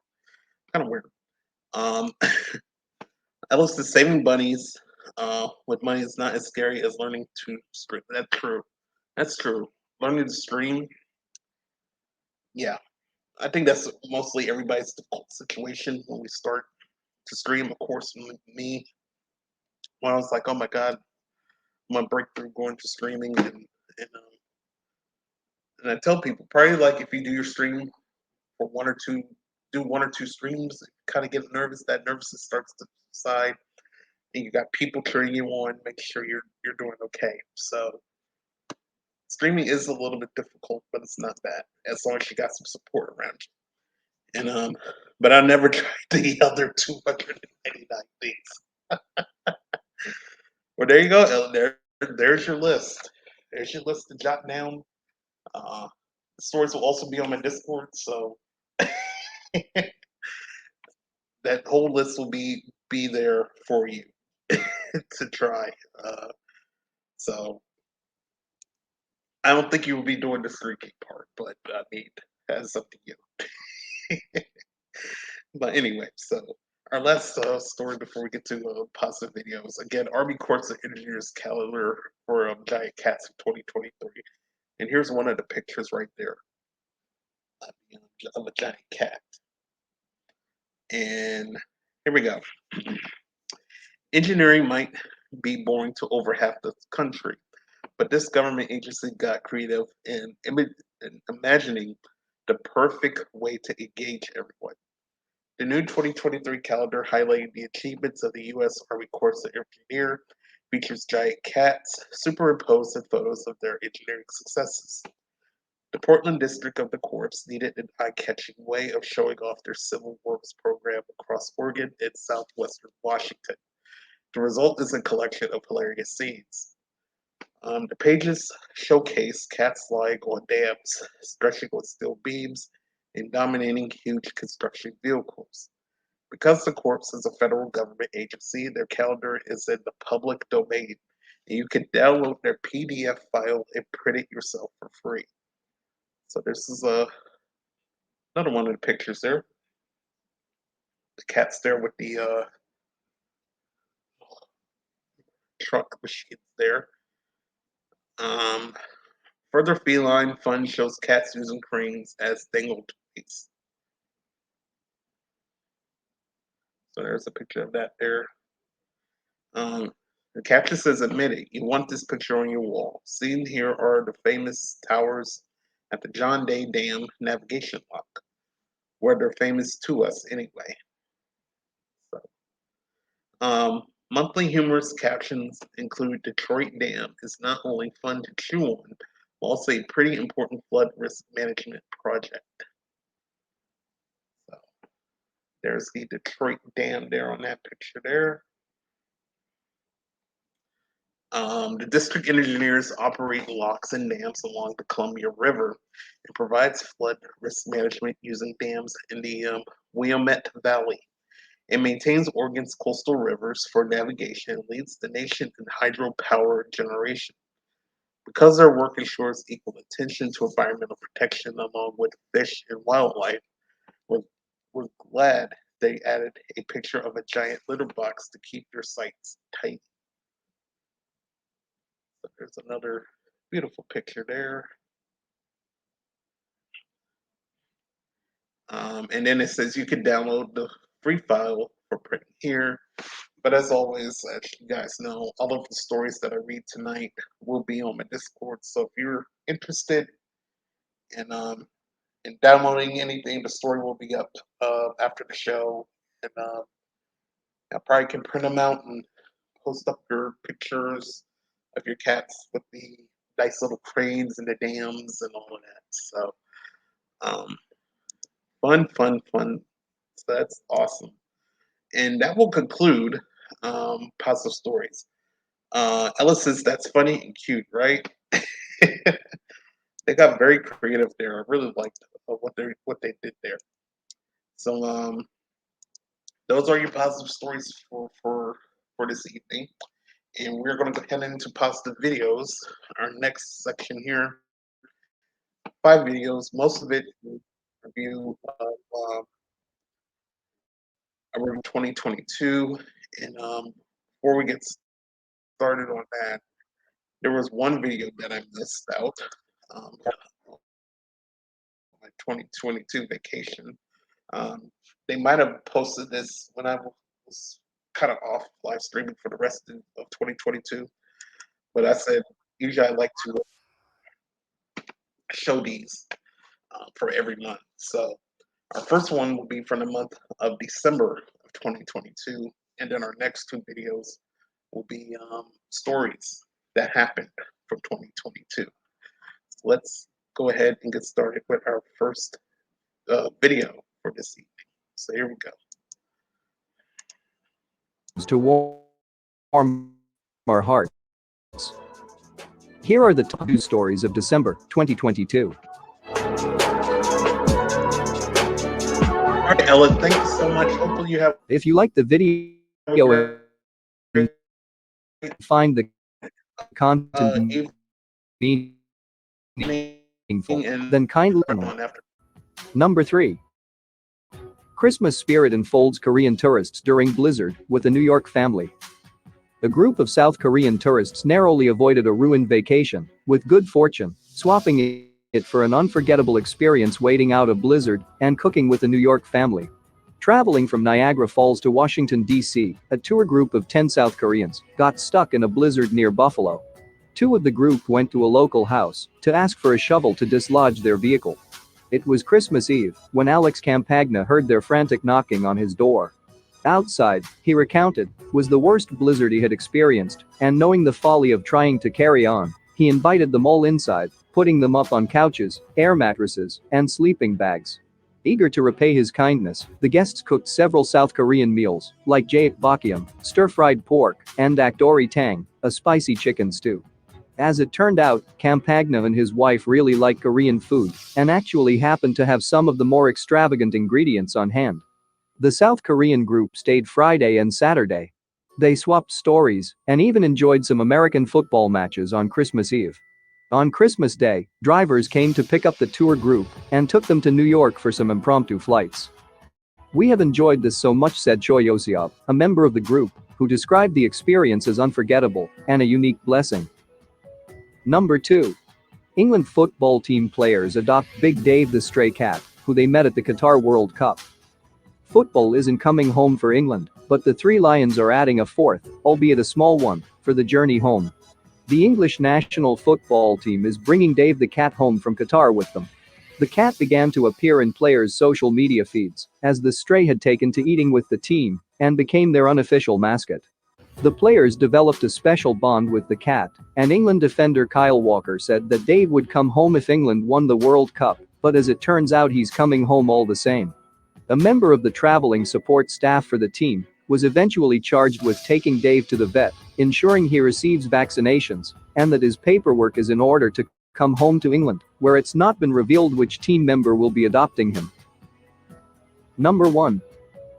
Kind of weird. Um, Ella says, saving bunnies with money is not as scary as learning to stream. That's true. That's true. Learning to stream, yeah. I think that's mostly everybody's default situation when we start to stream. Of course, me, when I was like, oh my God, my breakthrough going to streaming and and I tell people probably like if you do your stream for do 1 or 2 streams, kind of get nervous. That nervousness starts to subside, and you got people cheering you on, make sure you're doing okay. So streaming is a little bit difficult, but it's not bad as long as you got some support around you. And but I never tried the other 299 things. Well, there you go. There's your list. There's your list to jot down. Uh, the stories will also be on my Discord, so that whole list will be there for you to try. Uh, so I don't think you will be doing the streaking part, but I mean that's up to you. But anyway, so our last story before we get to positive videos. Again, Army Corps of Engineers calendar for giant cats in 2023, and here's one of the pictures right there of a giant cat. And here we go. Engineering might be boring to over half the country, but this government agency got creative in imagining the perfect way to engage everyone. The new 2023 calendar highlighting the achievements of the U.S. Army Corps of Engineers features giant cats superimposed in photos of their engineering successes. The Portland district of the Corps needed an eye-catching way of showing off their civil works program across Oregon and southwestern Washington. The result is a collection of hilarious scenes. The pages showcase cats lying on dams, stretching on steel beams, and dominating huge construction vehicles. Because the Corps is a federal government agency, their calendar is in the public domain, and you can download their PDF file and print it yourself for free. So this is another one of the pictures there. The cat's there with the truck machines there. Um, Further feline fun shows cats using cranes as dangle toys. So there's a picture of that there. The caption says, admit it, you want this picture on your wall. Seen here are the famous towers at the John Day Dam navigation lock, where they're famous to us anyway. So, monthly humorous captions include Detroit Dam is not only fun to chew on, but also a pretty important flood risk management project. So, there's the Detroit Dam there on that picture there. The district engineers operate locks and dams along the Columbia River and provides flood risk management using dams in the Willamette Valley. It maintains Oregon's coastal rivers for navigation and leads the nation in hydropower generation. Because their work ensures equal attention to environmental protection along with fish and wildlife, we're, we're glad they added a picture of a giant litter box to keep your sites tight. So there's another beautiful picture there. And then it says you can download the free file for print here. But as always, as you guys know, all of the stories that I read tonight will be on my Discord. So if you're interested in downloading anything, the story will be up after the show, and I probably can print them out and post up your pictures of your cats with the nice little cranes and the dams and all of that. So um, fun. So that's awesome. And that will conclude positive stories. Ellis says that's funny and cute, right? They got very creative there. I really liked what they did there. So those are your positive stories for this evening, and we're going to go ahead into positive videos. Our next section here, 5 videos. Most of it will review of around 2022, and before we get started on that, there was one video that I missed out. My 2022 vacation. They might have posted this when I was kind of off live streaming for the rest of 2022, but I said usually I like to show these for every month. So our first one will be from the month of December of 2022, and then our next 2 videos will be stories that happened from 2022. So let's go ahead and get started with our first video for this evening. So here we go. To warm our hearts. Here are the top news stories of December 2022. All right, Ellen, thank you so much. Hopefully you have. If you like the video and find the content meaningful, then kindly. Number 3. Christmas spirit enfolds Korean tourists during blizzard with a New York family. A group of South Korean tourists narrowly avoided a ruined vacation, with good fortune, swapping it for an unforgettable experience waiting out a blizzard and cooking with a New York family. Traveling from Niagara Falls to Washington, D.C., a tour group of 10 South Koreans got stuck in a blizzard near Buffalo. 2 of the group went to a local house to ask for a shovel to dislodge their vehicle. It was Christmas Eve when Alex Campagna heard their frantic knocking on his door. Outside, he recounted, was the worst blizzard he had experienced, and knowing the folly of trying to carry on, he invited them all inside, putting them up on couches, air mattresses, and sleeping bags. Eager to repay his kindness, the guests cooked several South Korean meals, like jjajangmyeon, stir-fried pork, and dakdori tang, a spicy chicken stew. As it turned out, Campagna and his wife really like Korean food and actually happened to have some of the more extravagant ingredients on hand. The South Korean group stayed Friday and Saturday. They swapped stories and even enjoyed some American football matches on Christmas Eve. On Christmas Day, drivers came to pick up the tour group and took them to New York for some impromptu flights. We have enjoyed this so much, said Choi Yosiop, a member of the group, who described the experience as unforgettable and a unique blessing. Number 2. England football team players adopt Big Dave the stray cat, who they met at the Qatar World Cup. Football isn't coming home for England, but the 3 Lions are adding a 4th, albeit a small one, for the journey home. The English national football team is bringing Dave the cat home from Qatar with them. The cat began to appear in players' social media feeds, as the stray had taken to eating with the team and became their unofficial mascot. The players developed a special bond with the cat, and England defender Kyle Walker said that Dave would come home if England won the World Cup, but as it turns out he's coming home all the same. A member of the traveling support staff for the team was eventually charged with taking Dave to the vet, ensuring he receives vaccinations, and that his paperwork is in order to come home to England, where it's not been revealed which team member will be adopting him. Number 1.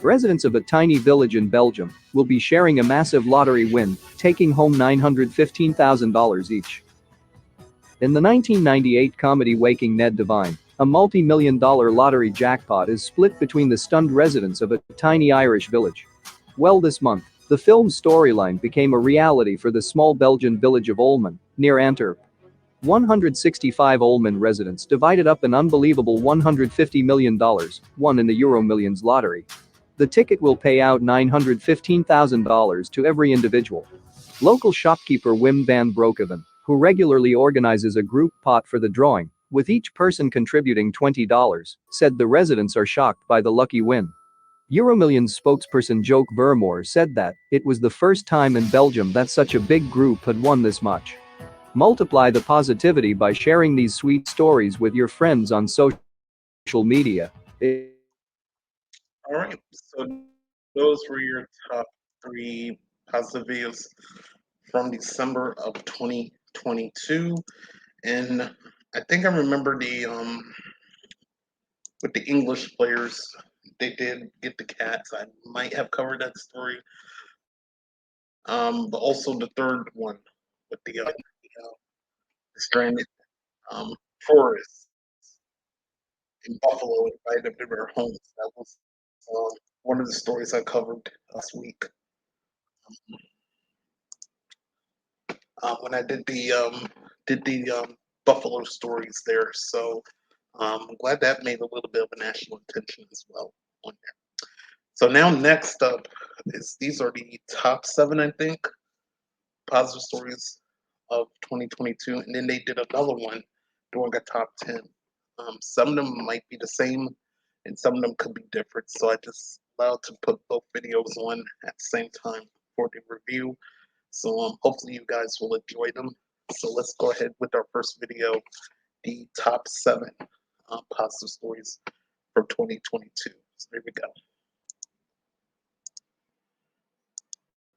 Residents of a tiny village in Belgium will be sharing a massive lottery win, taking home $915,000 each. In the 1998 comedy Waking Ned Devine, a multi-million-dollar lottery jackpot is split between the stunned residents of a tiny Irish village. Well, this month, the film's storyline became a reality for the small Belgian village of Olmen, near Antwerp. 165 Olmen residents divided up an unbelievable $150 million, won in the Euro Millions lottery. The ticket will pay out $915,000 to every individual. Local shopkeeper Wim van Broekhoven, who regularly organizes a group pot for the drawing, with each person contributing $20, said the residents are shocked by the lucky win. Euromillions spokesperson Joke Vermoor said that it was the first time in Belgium that such a big group had won this much. Multiply the positivity by sharing these sweet stories with your friends on social media. All right, so those were your top 3 positive videos from December of 2022, and I think I remember the with the English players, they did get the cats. I might have covered that story, but also the third one with the stranded tourists in Buffalo invited them to their homes. That was one of the stories I covered last week. When I did the Buffalo stories there. So I'm glad that made a little bit of a national attention as well on there. So now next up is these are the top 7, I think, positive stories of 2022, and then they did another one doing a top 10. Some of them might be the same, and some of them could be different. So I just allowed to put both videos on at the same time for the review. So hopefully you guys will enjoy them. So let's go ahead with our first video, the top 7 positive stories from 2022. So there we go.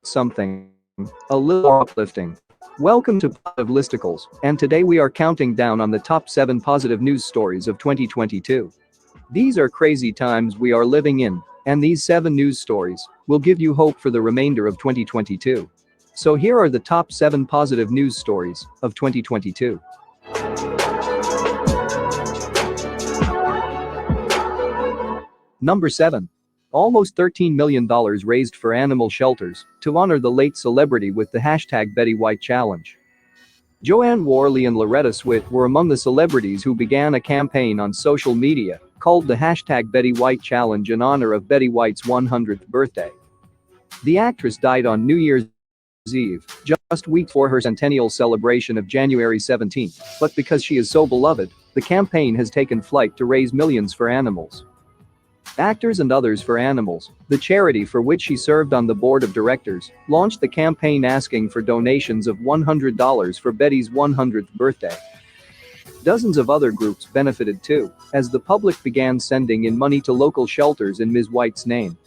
Something a little uplifting. Welcome to Positive Listicles, and today we are counting down on the top 7 positive news stories of 2022. These are crazy times we are living in, and these 7 news stories will give you hope for the remainder of 2022. So here are the top 7 positive news stories of 2022. Number 7. Almost $13 million raised for animal shelters to honor the late celebrity with the hashtag Betty White Challenge. Joanne Worley and Loretta Swit were among the celebrities who began a campaign on social media called the hashtag Betty White Challenge in honor of Betty White's 100th birthday. The actress died on New Year's Eve, just weeks before her centennial celebration of January 17, but because she is so beloved, the campaign has taken flight to raise millions for animals. Actors and Others for Animals, the charity for which she served on the board of directors, launched the campaign asking for donations of $100 for Betty's 100th birthday. Dozens of other groups benefited too, as the public began sending in money to local shelters in Ms. White's name.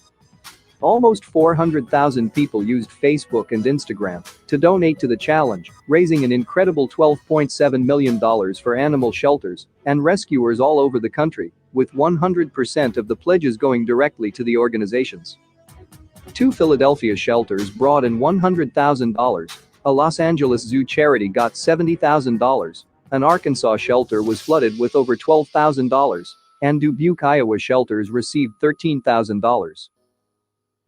Almost 400,000 people used Facebook and Instagram to donate to the challenge, raising an incredible $12.7 million for animal shelters and rescuers all over the country, with 100% of the pledges going directly to the organizations. 2 Philadelphia shelters brought in $100,000, a Los Angeles Zoo charity got $70,000, an Arkansas shelter was flooded with over $12,000, and Dubuque, Iowa shelters received $13,000.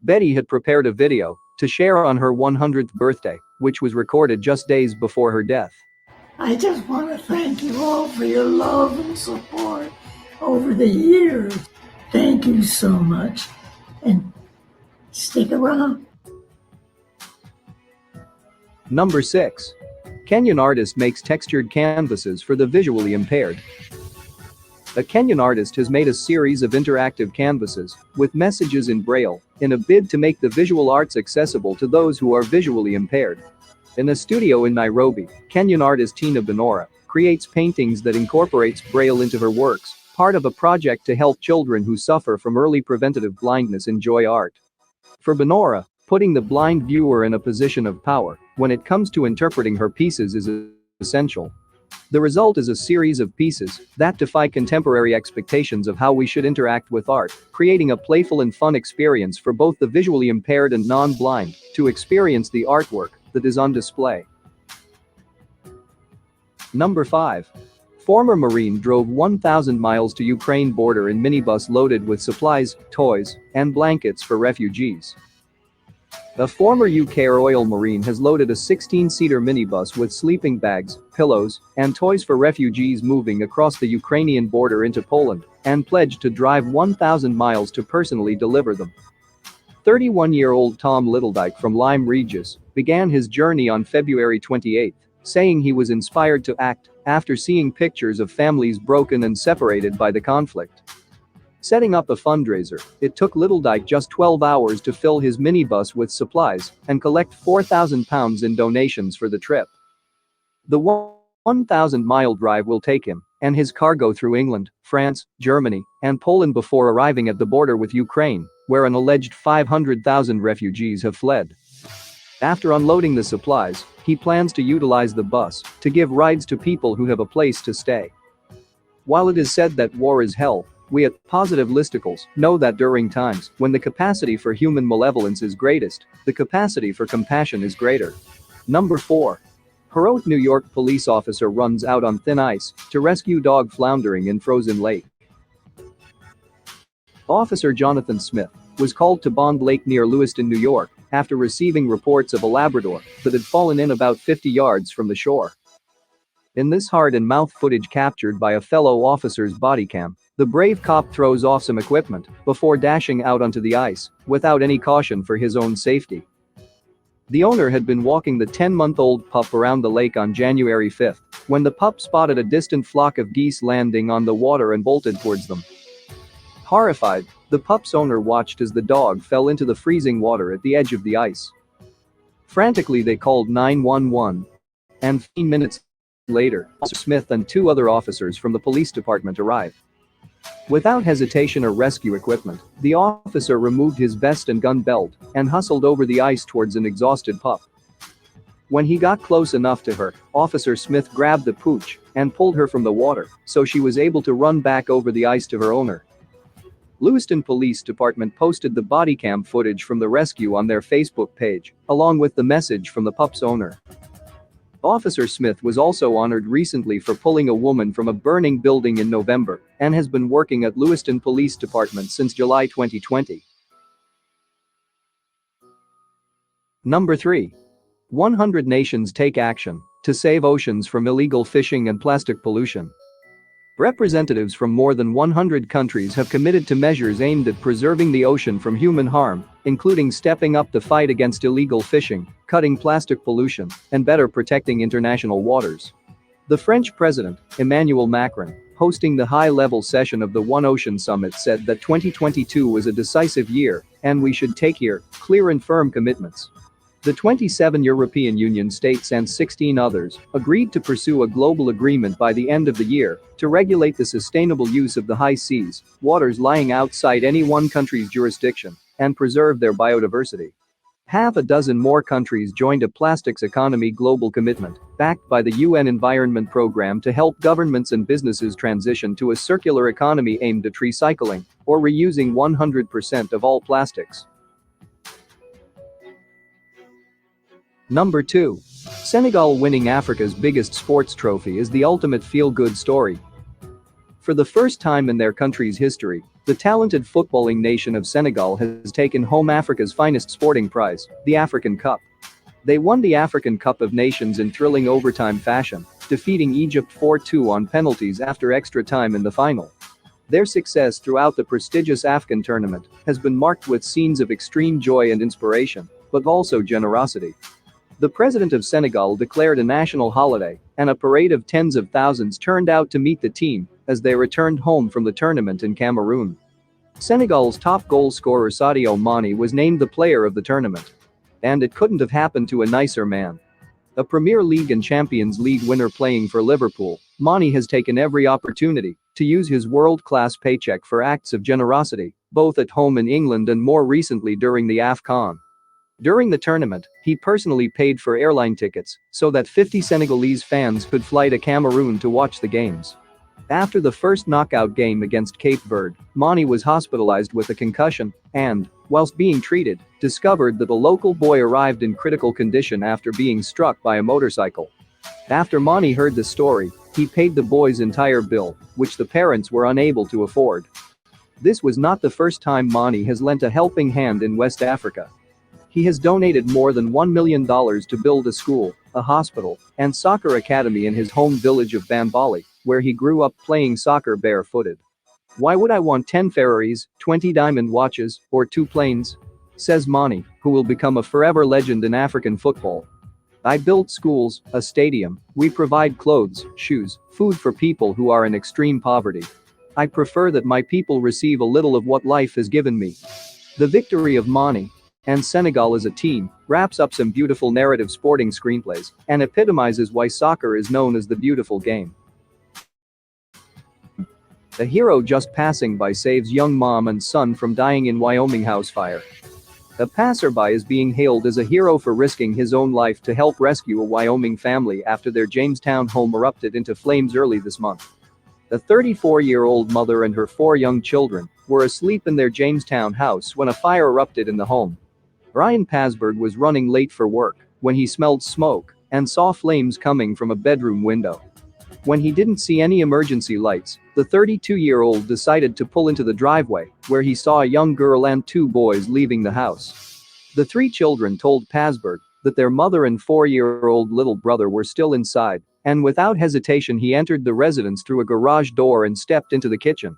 Betty had prepared a video to share on her 100th birthday, which was recorded just days before her death. I just want to thank you all for your love and support over the years. Thank you so much, and stick around. Number 6. Kenyan artist makes textured canvases for the visually impaired. A Kenyan artist has made a series of interactive canvases with messages in Braille in a bid to make the visual arts accessible to those who are visually impaired. In a studio in Nairobi, Kenyan artist Tina Benora creates paintings that incorporates Braille into her works, part of a project to help children who suffer from early preventative blindness enjoy art. For Benora, putting the blind viewer in a position of power when it comes to interpreting her pieces is essential. The result is a series of pieces that defy contemporary expectations of how we should interact with art, creating a playful and fun experience for both the visually impaired and non-blind to experience the artwork that is on display. Number 5. Former Marine drove 1,000 miles to Ukraine border in minibus loaded with supplies, toys, and blankets for refugees. A former UK Royal Marine has loaded a 16-seater minibus with sleeping bags, pillows, and toys for refugees moving across the Ukrainian border into Poland, and pledged to drive 1,000 miles to personally deliver them. 31-year-old Tom Littledyke from Lyme Regis began his journey on February 28, saying he was inspired to act after seeing pictures of families broken and separated by the conflict. Setting up a fundraiser, it took Littledyke just 12 hours to fill his minibus with supplies and collect £4,000 in donations for the trip. The 1,000-mile drive will take him and his cargo through England, France, Germany, and Poland before arriving at the border with Ukraine, where an alleged 500,000 refugees have fled. After unloading the supplies, he plans to utilize the bus to give rides to people who have a place to stay. While it is said that war is hell, we at Positive Listicles know that during times when the capacity for human malevolence is greatest, the capacity for compassion is greater. Number 4. Heroic New York police officer runs out on thin ice to rescue dog floundering in frozen lake. Officer Jonathan Smith was called to Bond Lake near Lewiston, New York, after receiving reports of a Labrador that had fallen in about 50 yards from the shore. In this heart-and-mouth footage captured by a fellow officer's body cam, the brave cop throws off some equipment before dashing out onto the ice without any caution for his own safety. The owner had been walking the 10-month-old pup around the lake on January 5 when the pup spotted a distant flock of geese landing on the water and bolted towards them. Horrified, the pup's owner watched as the dog fell into the freezing water at the edge of the ice. Frantically, they called 911, and 15 minutes later, Officer Smith and 2 other officers from the police department arrived. Without hesitation or rescue equipment, the officer removed his vest and gun belt and hustled over the ice towards an exhausted pup. When he got close enough to her, Officer Smith grabbed the pooch and pulled her from the water so she was able to run back over the ice to her owner. Lewiston Police Department posted the body cam footage from the rescue on their Facebook page, along with the message from the pup's owner. Officer Smith was also honored recently for pulling a woman from a burning building in November and has been working at Lewiston Police Department since July 2020. Number 3. 100 nations take action to save oceans from illegal fishing and plastic pollution. Representatives from more than 100 countries have committed to measures aimed at preserving the ocean from human harm, including stepping up the fight against illegal fishing, cutting plastic pollution, and better protecting international waters. The French president, Emmanuel Macron, hosting the high-level session of the One Ocean Summit, said that 2022 was a decisive year, and we should take clear and firm commitments. The 27 European Union states and 16 others agreed to pursue a global agreement by the end of the year to regulate the sustainable use of the high seas, waters lying outside any one country's jurisdiction, and preserve their biodiversity. Half a dozen more countries joined a plastics economy global commitment, backed by the UN Environment Programme, to help governments and businesses transition to a circular economy aimed at recycling or reusing 100% of all plastics. Number 2. Senegal winning Africa's biggest sports trophy is the ultimate feel-good story. For the first time in their country's history, the talented footballing nation of Senegal has taken home Africa's finest sporting prize, the African Cup. They won the African Cup of Nations in thrilling overtime fashion, defeating Egypt 4-2 on penalties after extra time in the final. Their success throughout the prestigious AFCON tournament has been marked with scenes of extreme joy and inspiration, but also generosity. The president of Senegal declared a national holiday, and a parade of tens of thousands turned out to meet the team as they returned home from the tournament in Cameroon. Senegal's top goal scorer Sadio Mane was named the player of the tournament. And it couldn't have happened to a nicer man. A Premier League and Champions League winner playing for Liverpool, Mane has taken every opportunity to use his world-class paycheck for acts of generosity, both at home in England and more recently during the AFCON. During the tournament, he personally paid for airline tickets so that 50 Senegalese fans could fly to Cameroon to watch the games. After the first knockout game against Cape Verde, Mani was hospitalized with a concussion and, whilst being treated, discovered that a local boy arrived in critical condition after being struck by a motorcycle. After Mani heard the story, he paid the boy's entire bill, which the parents were unable to afford. This was not the first time Mani has lent a helping hand in West Africa. He has donated more than $1 million to build a school, a hospital, and soccer academy in his home village of Bambali, where he grew up playing soccer barefooted. "Why would I want 10 Ferraris, 20 diamond watches, or 2 planes?" says Mani, who will become a forever legend in African football. "I built schools, a stadium, we provide clothes, shoes, food for people who are in extreme poverty. I prefer that my people receive a little of what life has given me." The victory of Mani and Senegal as a team wraps up some beautiful narrative sporting screenplays and epitomizes why soccer is known as the beautiful game. A hero just passing by saves young mom and son from dying in Wyoming house fire. A passerby is being hailed as a hero for risking his own life to help rescue a Wyoming family after their Jamestown home erupted into flames early this month. A 34-year-old mother and her 4 young children were asleep in their Jamestown house when a fire erupted in the home. Ryan Pasberg was running late for work when he smelled smoke and saw flames coming from a bedroom window. When he didn't see any emergency lights, the 32-year-old decided to pull into the driveway, where he saw a young girl and 2 boys leaving the house. The 3 children told Pasberg that their mother and 4-year-old little brother were still inside, and without hesitation he entered the residence through a garage door and stepped into the kitchen.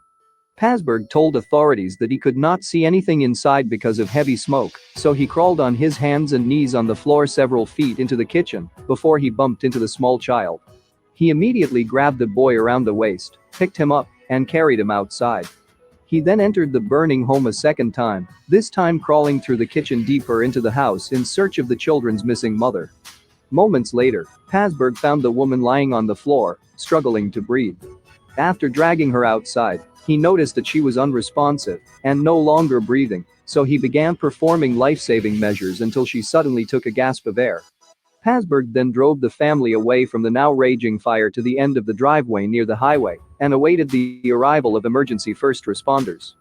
Pasberg told authorities that he could not see anything inside because of heavy smoke, so he crawled on his hands and knees on the floor several feet into the kitchen before he bumped into the small child. He immediately grabbed the boy around the waist, picked him up, and carried him outside. He then entered the burning home a second time, this time crawling through the kitchen deeper into the house in search of the children's missing mother. Moments later, Pasberg found the woman lying on the floor, struggling to breathe. After dragging her outside, he noticed that she was unresponsive and no longer breathing, so he began performing life-saving measures until she suddenly took a gasp of air. Pasberg then drove the family away from the now raging fire to the end of the driveway near the highway and awaited the arrival of emergency first responders.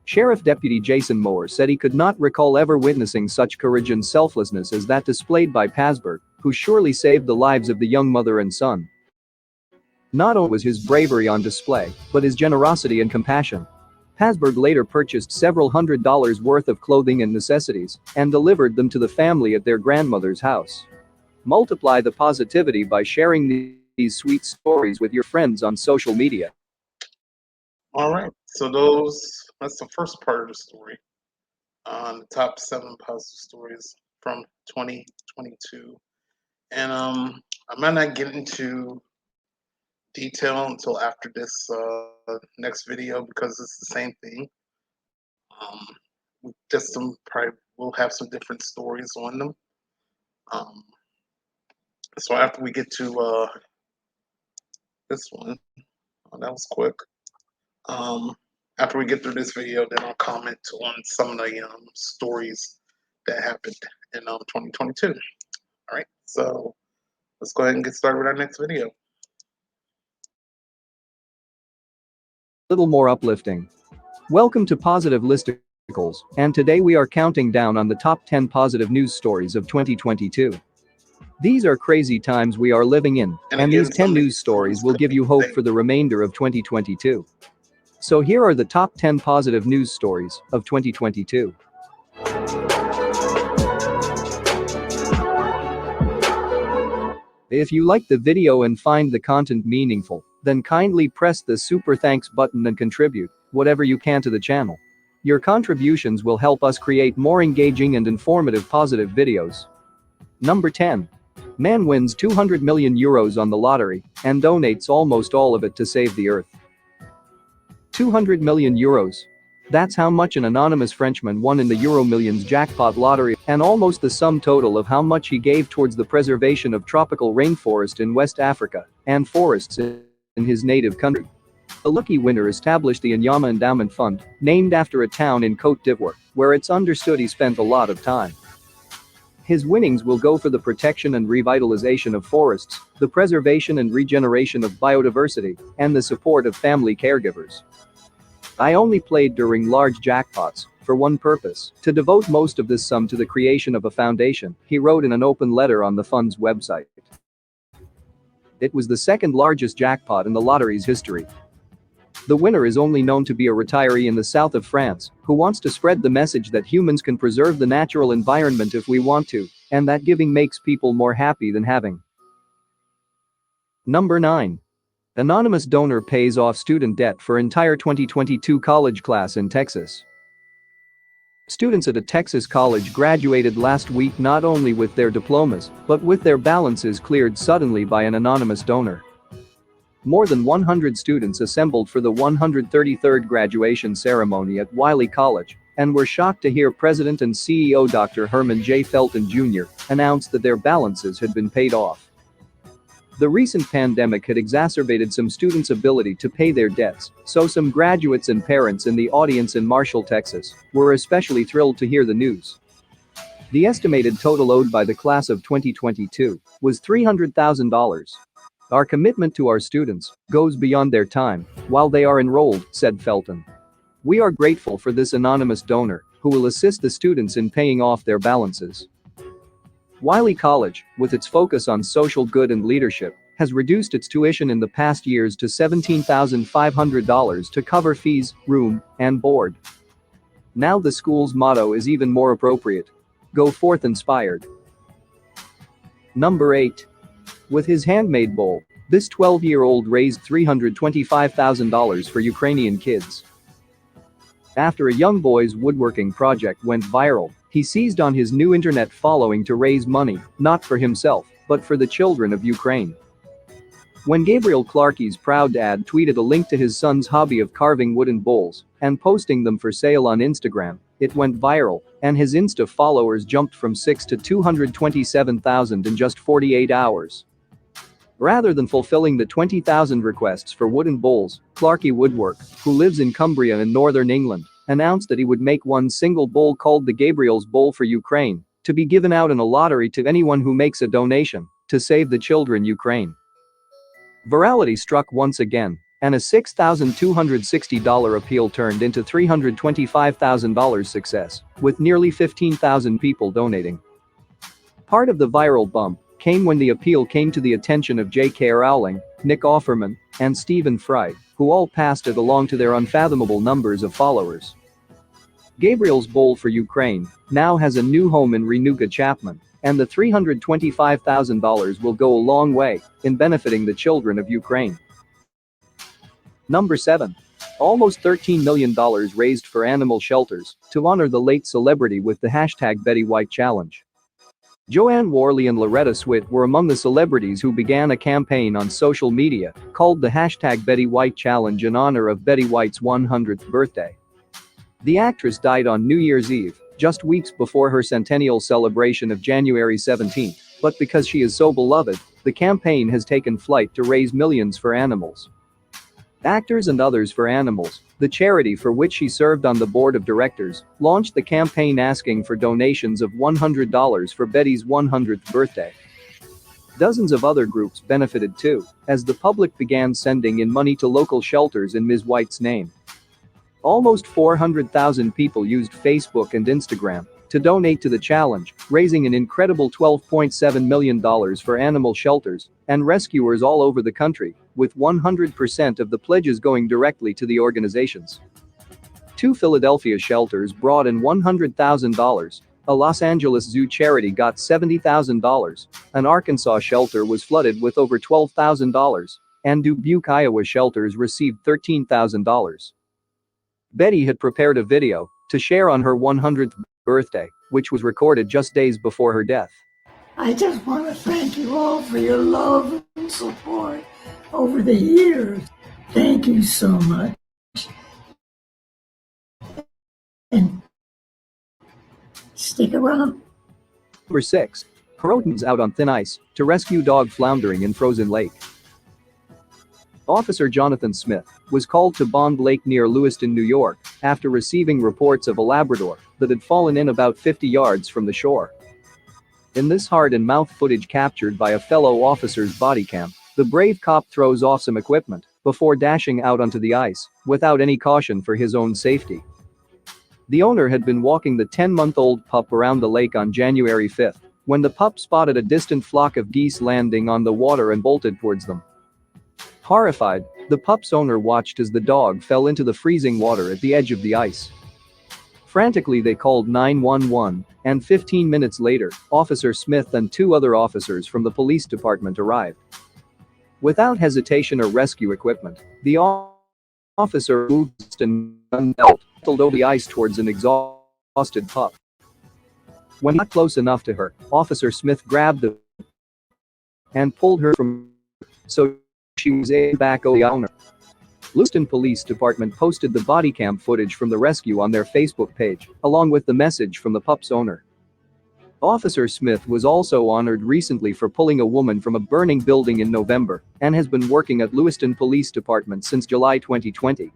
Sheriff Deputy Jason Moore said he could not recall ever witnessing such courage and selflessness as that displayed by Pasberg, who surely saved the lives of the young mother and son. Not only was his bravery on display, but his generosity and compassion. Pasberg later purchased several $100s worth of clothing and necessities and delivered them to the family at their grandmother's house. Multiply the positivity by sharing these sweet stories with your friends on social media. All right, so that's the first part of the story on the top 7 positive stories from 2022. And I might not get into detail until after this next video because it's the same thing. We'll have some different stories on them. So after we get to this one, that was quick. After we get through this video, then I'll comment on some of the stories that happened in 2022. All right, so let's go ahead and get started with our next video. Little more uplifting. Welcome to Positive Listicles, and today we are counting down on the top 10 positive news stories of 2022. These are crazy times we are living in, and these 10 news stories will give you hope for the remainder of 2022. So here are the top 10 positive news stories of 2022. If you like the video and find the content meaningful, then kindly press the super thanks button and contribute whatever you can to the channel. Your contributions will help us create more engaging and informative positive videos. Number 10. Man wins 200 million euros on the lottery and donates almost all of it to save the earth. 200 million euros. That's how much an anonymous Frenchman won in the Euro Millions jackpot lottery, and almost the sum total of how much he gave towards the preservation of tropical rainforest in West Africa and forests in his native country. The lucky winner established the Anyama Endowment Fund, named after a town in Côte d'Ivoire, where it's understood he spent a lot of time. His winnings will go for the protection and revitalization of forests, the preservation and regeneration of biodiversity, and the support of family caregivers. I only played during large jackpots, for one purpose, to devote most of this sum to the creation of a foundation, he wrote in an open letter on the fund's website. It was the second largest jackpot in the lottery's history. The winner is only known to be a retiree in the south of France, who wants to spread the message that humans can preserve the natural environment if we want to, and that giving makes people more happy than having. Number 9. Anonymous donor pays off student debt for entire 2022 college class in Texas. Students at a Texas college graduated last week not only with their diplomas, but with their balances cleared suddenly by an anonymous donor. More than 100 students assembled for the 133rd graduation ceremony at Wiley College and were shocked to hear President and CEO Dr. Herman J. Felton Jr. announce that their balances had been paid off. The recent pandemic had exacerbated some students' ability to pay their debts, so some graduates and parents in the audience in Marshall, Texas, were especially thrilled to hear the news. The estimated total owed by the class of 2022 was $300,000. Our commitment to our students goes beyond their time while they are enrolled, said Felton. We are grateful for this anonymous donor who will assist the students in paying off their balances. Wiley College, with its focus on social good and leadership, has reduced its tuition in the past years to $17,500 to cover fees, room, and board. Now the school's motto is even more appropriate. Go forth inspired. Number 8. With his handmade bowl, this 12-year-old raised $325,000 for Ukrainian kids. After a young boy's woodworking project went viral, he seized on his new internet following to raise money, not for himself, but for the children of Ukraine. When Gabriel Clarkey's proud dad tweeted a link to his son's hobby of carving wooden bowls and posting them for sale on Instagram, it went viral, and his Insta followers jumped from 6 to 227,000 in just 48 hours. Rather than fulfilling the 20,000 requests for wooden bowls, Clarkey Woodwork, who lives in Cumbria in northern England, announced that he would make one single bowl called the Gabriel's Bowl for Ukraine, to be given out in a lottery to anyone who makes a donation to save the children Ukraine. Virality struck once again, and a $6,260 appeal turned into $325,000 success, with nearly 15,000 people donating. Part of the viral bump came when the appeal came to the attention of J.K. Rowling, Nick Offerman, and Stephen Fry, who all passed it along to their unfathomable numbers of followers. Gabriel's Bowl for Ukraine now has a new home in Renuka Chapman, and the $325,000 will go a long way in benefiting the children of Ukraine. Number 7. Almost $13 million raised for animal shelters to honor the late celebrity with the hashtag Betty White Challenge. Joanne Worley and Loretta Swit were among the celebrities who began a campaign on social media called the hashtag Betty White Challenge in honor of Betty White's 100th birthday. The actress died on New Year's Eve, just weeks before her centennial celebration of January 17, but because she is so beloved, the campaign has taken flight to raise millions for animals. Actors and Others for Animals, the charity for which she served on the board of directors, launched the campaign asking for donations of $100 for Betty's 100th birthday. Dozens of other groups benefited too, as the public began sending in money to local shelters in Ms. White's name. Almost 400,000 people used Facebook and Instagram to donate to the challenge, raising an incredible $12.7 million for animal shelters and rescuers all over the country, with 100% of the pledges going directly to the organizations. 2 Philadelphia shelters brought in $100,000, a Los Angeles Zoo charity got $70,000, an Arkansas shelter was flooded with over $12,000, and Dubuque, Iowa shelters received $13,000. Betty had prepared a video to share on her 100th birthday, which was recorded just days before her death. I just want to thank you all for your love and support over the years. Thank you so much. And stick around. Number 6. Croton's out on thin ice to rescue dog floundering in frozen lake. Officer Jonathan Smith was called to Bond Lake near Lewiston, New York, after receiving reports of a Labrador that had fallen in about 50 yards from the shore. In this heart-and-mouth footage captured by a fellow officer's body cam, the brave cop throws off some equipment before dashing out onto the ice without any caution for his own safety. The owner had been walking the 10-month-old pup around the lake on January 5 when the pup spotted a distant flock of geese landing on the water and bolted towards them. Horrified, the pup's owner watched as the dog fell into the freezing water at the edge of the ice. Frantically, they called 911, and 15 minutes later, Officer Smith and 2 other officers from the police department arrived. Without hesitation or rescue equipment, the officer moved and belt over the ice towards an exhausted pup. When not close enough to her, Officer Smith grabbed the and pulled her from so she was able back over the owner. Lewiston Police Department posted the body cam footage from the rescue on their Facebook page, along with the message from the pup's owner. Officer Smith was also honored recently for pulling a woman from a burning building in November and has been working at Lewiston Police Department since July 2020.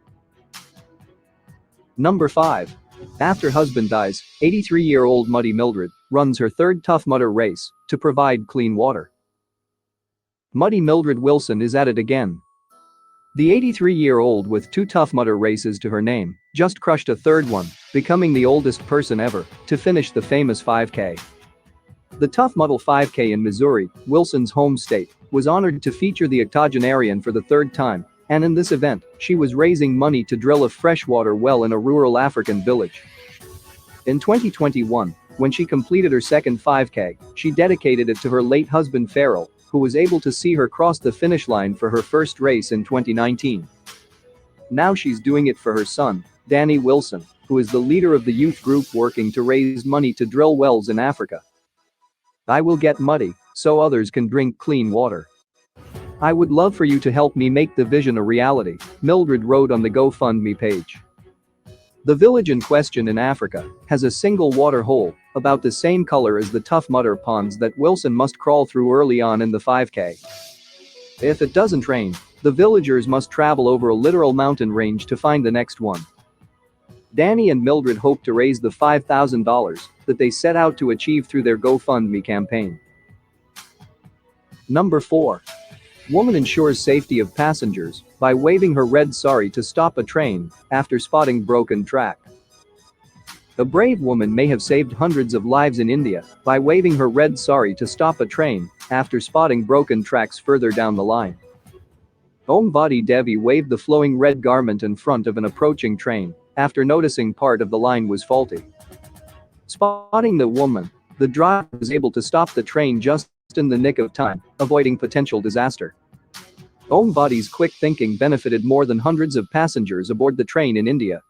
Number 5. After husband dies, 83-year-old Muddy Mildred runs her third Tough Mudder race to provide clean water. Muddy Mildred Wilson is at it again. The 83-year-old with 2 Tough Mudder races to her name just crushed a third one, becoming the oldest person ever to finish the famous 5K. The Tough Mudder 5K in Missouri, Wilson's home state, was honored to feature the octogenarian for the third time, and in this event, she was raising money to drill a freshwater well in a rural African village. In 2021, when she completed her second 5K, she dedicated it to her late husband Farrell, who was able to see her cross the finish line for her first race in 2019. Now she's doing it for her son, Danny Wilson, who is the leader of the youth group working to raise money to drill wells in Africa. I will get muddy so others can drink clean water. I would love for you to help me make the vision a reality, Mildred wrote on the GoFundMe page. The village in question in Africa has a single water hole, about the same color as the Tough Mudder ponds that Wilson must crawl through early on in the 5K. If it doesn't rain, the villagers must travel over a literal mountain range to find the next one. Danny and Mildred hope to raise the $5,000 that they set out to achieve through their GoFundMe campaign. Number 4. Woman ensures safety of passengers by waving her red sari to stop a train after spotting broken track. A brave woman may have saved hundreds of lives in India by waving her red sari to stop a train after spotting broken tracks further down the line. Omvati Devi waved the flowing red garment in front of an approaching train after noticing part of the line was faulty. Spotting the woman, the driver was able to stop the train just in the nick of time, avoiding potential disaster. Omvati's quick thinking benefited more than hundreds of passengers aboard the train in India.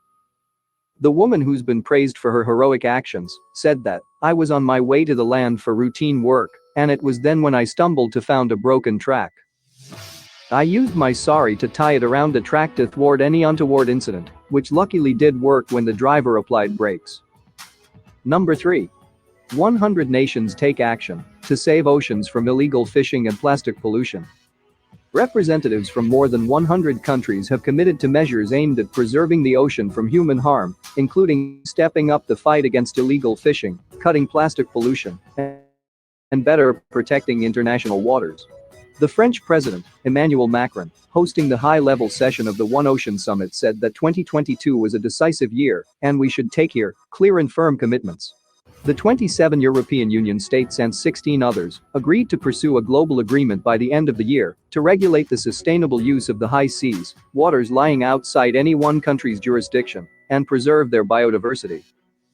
The woman, who's been praised for her heroic actions, said that, "I was on my way to the land for routine work, and it was then when I stumbled to found a broken track. I used my sari to tie it around the track to thwart any untoward incident, which luckily did work when the driver applied brakes." Number 3. 100 nations take action to save oceans from illegal fishing and plastic pollution. Representatives from more than 100 countries have committed to measures aimed at preserving the ocean from human harm, including stepping up the fight against illegal fishing, cutting plastic pollution, and better protecting international waters. The French President, Emmanuel Macron, hosting the high-level session of the One Ocean Summit, said that 2022 was a decisive year, and we should take here clear and firm commitments. The 27 European Union states and 16 others agreed to pursue a global agreement by the end of the year to regulate the sustainable use of the high seas, waters lying outside any one country's jurisdiction, and preserve their biodiversity.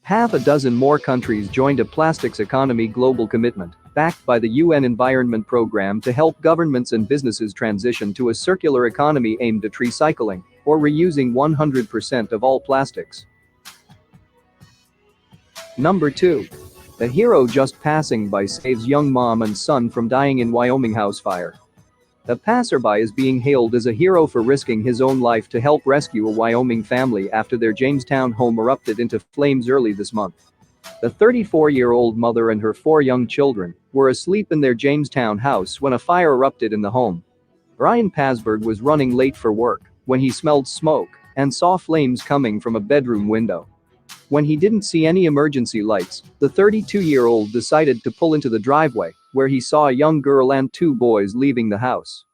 Half a dozen more countries joined a plastics economy global commitment, backed by the UN Environment Programme, to help governments and businesses transition to a circular economy aimed at recycling or reusing 100% of all plastics. Number 2. A hero just passing by saves young mom and son from dying in Wyoming house fire. A passerby is being hailed as a hero for risking his own life to help rescue a Wyoming family after their Jamestown home erupted into flames early this month. The 34-year-old mother and her 4 young children were asleep in their Jamestown house when a fire erupted in the home. Brian Pasberg was running late for work when he smelled smoke and saw flames coming from a bedroom window. When he didn't see any emergency lights, the 32-year-old decided to pull into the driveway, where he saw a young girl and 2 boys leaving the house.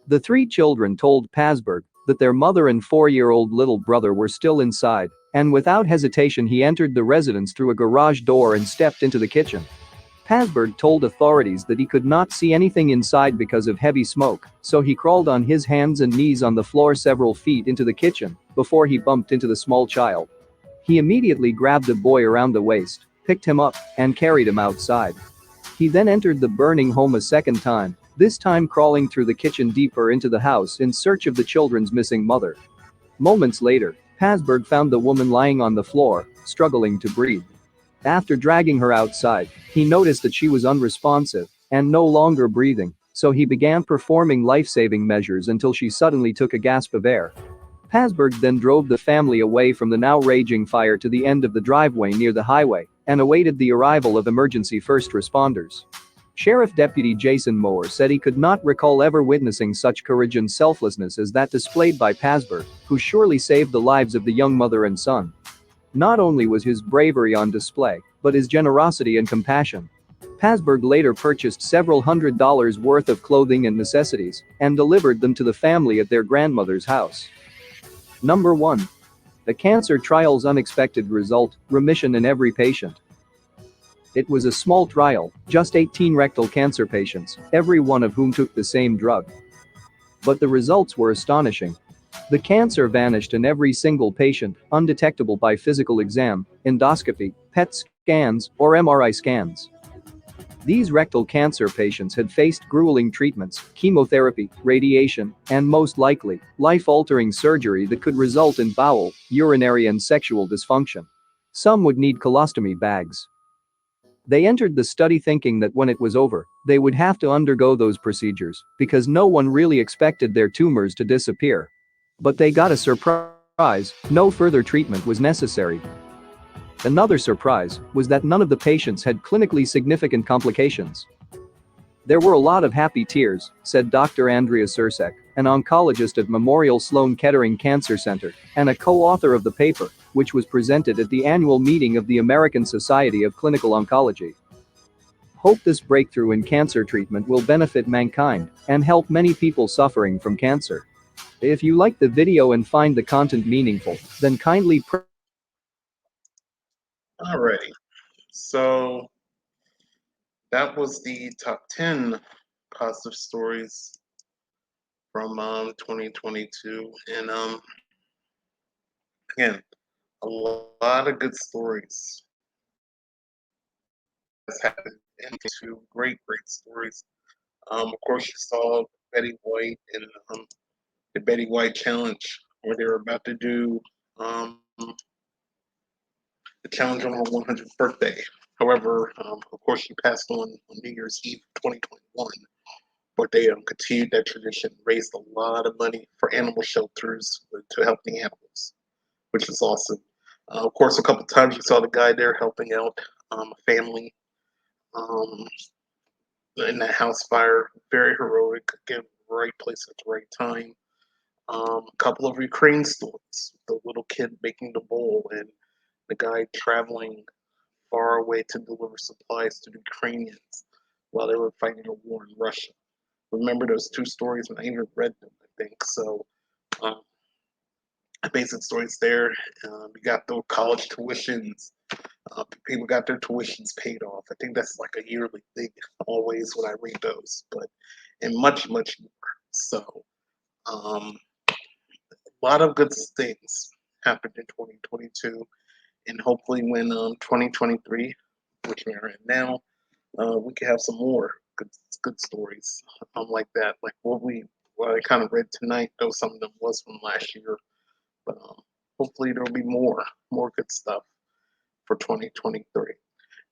The 3 children told Pasberg that their mother and 4-year-old little brother were still inside, and without hesitation he entered the residence through a garage door and stepped into the kitchen. Pasberg told authorities that he could not see anything inside because of heavy smoke, so he crawled on his hands and knees on the floor several feet into the kitchen before he bumped into the small child. He immediately grabbed the boy around the waist, picked him up, and carried him outside. He then entered the burning home a second time, this time crawling through the kitchen deeper into the house in search of the children's missing mother. Moments later, Pasberg found the woman lying on the floor, struggling to breathe. After dragging her outside, he noticed that she was unresponsive and no longer breathing, so he began performing life-saving measures until she suddenly took a gasp of air. Pasberg then drove the family away from the now raging fire to the end of the driveway near the highway and awaited the arrival of emergency first responders. Sheriff Deputy Jason Moore said he could not recall ever witnessing such courage and selflessness as that displayed by Pasberg, who surely saved the lives of the young mother and son. Not only was his bravery on display, but his generosity and compassion. Pasberg later purchased several $100s worth of clothing and necessities and delivered them to the family at their grandmother's house. Number 1. The cancer trial's unexpected result: remission in every patient. It was a small trial, just 18 rectal cancer patients, every one of whom took the same drug. But the results were astonishing. The cancer vanished in every single patient, undetectable by physical exam, endoscopy, PET scans, or MRI scans. These rectal cancer patients had faced grueling treatments, chemotherapy, radiation, and most likely, life-altering surgery that could result in bowel, urinary, and sexual dysfunction. Some would need colostomy bags. They entered the study thinking that when it was over, they would have to undergo those procedures because no one really expected their tumors to disappear. But they got a surprise: no further treatment was necessary. Another surprise was that none of the patients had clinically significant complications. There were a lot of happy tears, said Dr. Andrea Sursek, an oncologist at Memorial Sloan Kettering Cancer Center and a co-author of the paper, which was presented at the annual meeting of the American Society of Clinical Oncology. Hope this breakthrough in cancer treatment will benefit mankind and help many people suffering from cancer. If you like the video and find the content meaningful, then kindly Alrighty, so that was the top 10 positive stories from 2022, and again, a lot of good stories has happened, and two great stories. Of course, you saw Betty White and the Betty White Challenge, where they were about to do the challenge on her 100th birthday. However, of course, she passed on New Year's Eve 2021. But they continued that tradition, raised a lot of money for animal shelters to help the animals, which is awesome. Of course, a couple times you saw the guy there helping out a family um, in that house fire. Very heroic, again, right place at the right time. A couple of Ukraine stories, the little kid making the bowl and the guy traveling far away to deliver supplies to the Ukrainians while they were fighting a war in Russia. Remember those two stories, and I even read them, I think. So, um, basic stories there. We got the college tuitions. People got their tuitions paid off. I think that's like a yearly thing always when I read those, but and much more. So, um, a lot of good things happened in 2022, and hopefully when 2023, which we're in now, we can have some more good stories like that. Like what I kind of read tonight, though some of them was from last year, but hopefully there'll be more good stuff for 2023.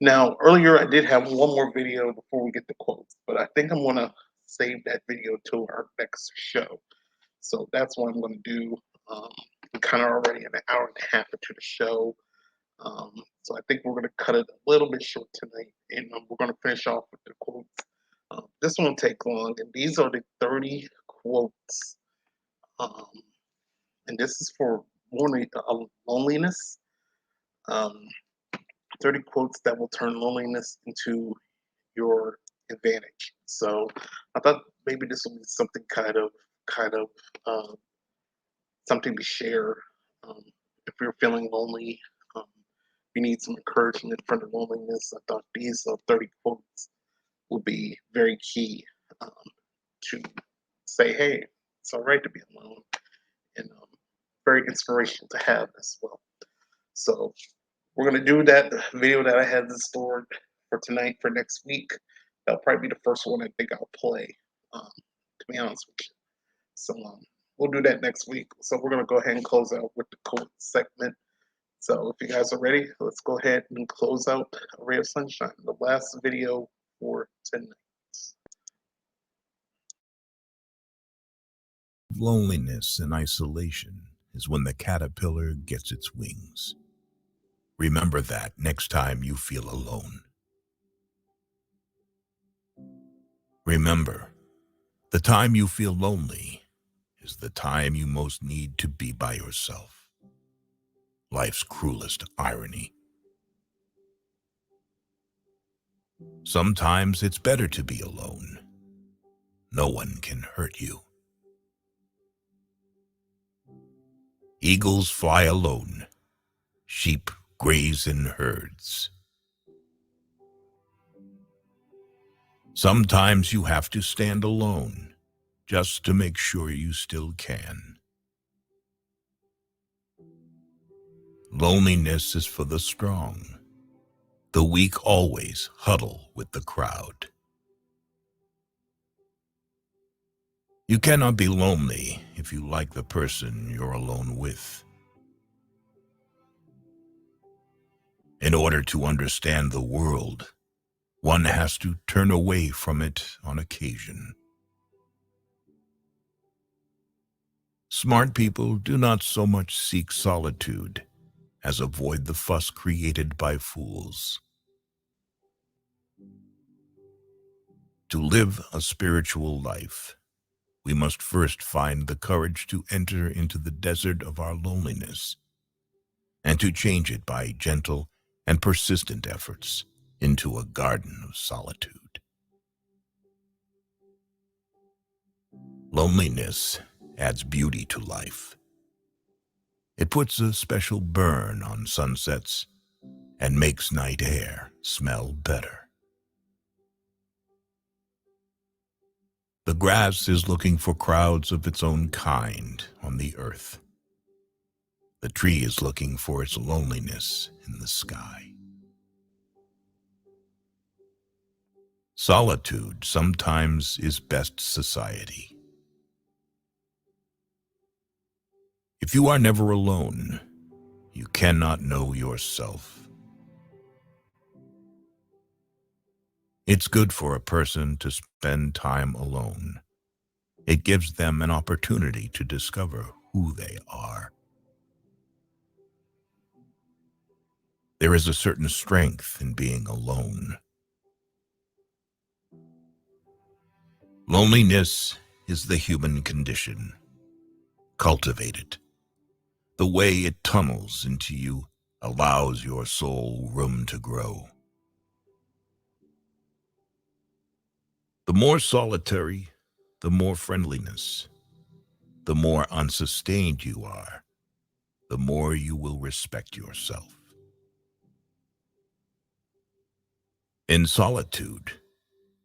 Now, earlier I did have one more video before we get the quotes, but I think I'm gonna save that video till our next show. So that's what I'm gonna do. We're kind of already an hour and a half into the show. So I think we're going to cut it a little bit short tonight, and we're going to finish off with the quotes. This won't take long, and these are the 30 quotes. And this is for loneliness. um, 30 quotes that will turn loneliness into your advantage. So I thought maybe this will be something kind of uh, something to share. Um, if you're feeling lonely, um, you need some encouragement from the loneliness. I thought these 30 quotes will be very key um, to say, hey, it's all right to be alone, and very inspirational to have as well. So we're gonna do that video that I had in store for tonight for next week. That'll probably be the first one I think I'll play. To be honest with you, so we'll do that next week. So we're gonna go ahead and close out with the quote segment. So if you guys are ready, let's go ahead and close out A Ray of Sunshine, the last video for tonight. Loneliness and isolation is when the caterpillar gets its wings. Remember that next time you feel alone. Remember, the time you feel lonely is the time you most need to be by yourself. Life's cruelest irony. Sometimes it's better to be alone. No one can hurt you. Eagles fly alone. Sheep graze in herds. Sometimes you have to stand alone just to make sure you still can. Loneliness is for the strong. The weak always huddle with the crowd. You cannot be lonely if you like the person you're alone with. In order to understand the world, one has to turn away from it on occasion. Smart people do not so much seek solitude as avoid the fuss created by fools. To live a spiritual life, we must first find the courage to enter into the desert of our loneliness and to change it by gentle and persistent efforts into a garden of solitude. Loneliness adds beauty to life. It puts a special burn on sunsets and makes night air smell better. The grass is looking for crowds of its own kind on the earth. The tree is looking for its loneliness in the sky. Solitude sometimes is best society. If you are never alone, you cannot know yourself. It's good for a person to spend time alone. It gives them an opportunity to discover who they are. There is a certain strength in being alone. Loneliness is the human condition. Cultivate it. The way it tunnels into you allows your soul room to grow. The more solitary, the more friendliness. The more unsustained you are, the more you will respect yourself. In solitude,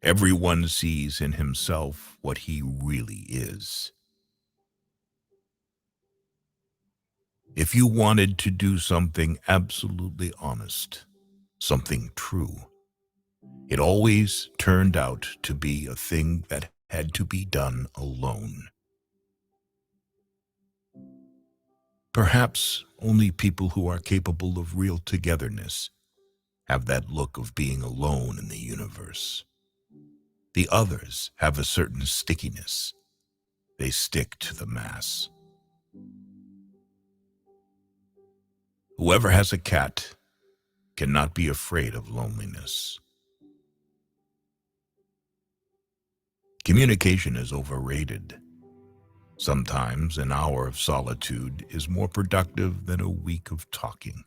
everyone sees in himself what he really is. If you wanted to do something absolutely honest, something true, it always turned out to be a thing that had to be done alone. Perhaps only people who are capable of real togetherness have that look of being alone in the universe. The others have a certain stickiness. They stick to the mass. Whoever has a cat cannot be afraid of loneliness. Communication is overrated. Sometimes an hour of solitude is more productive than a week of talking.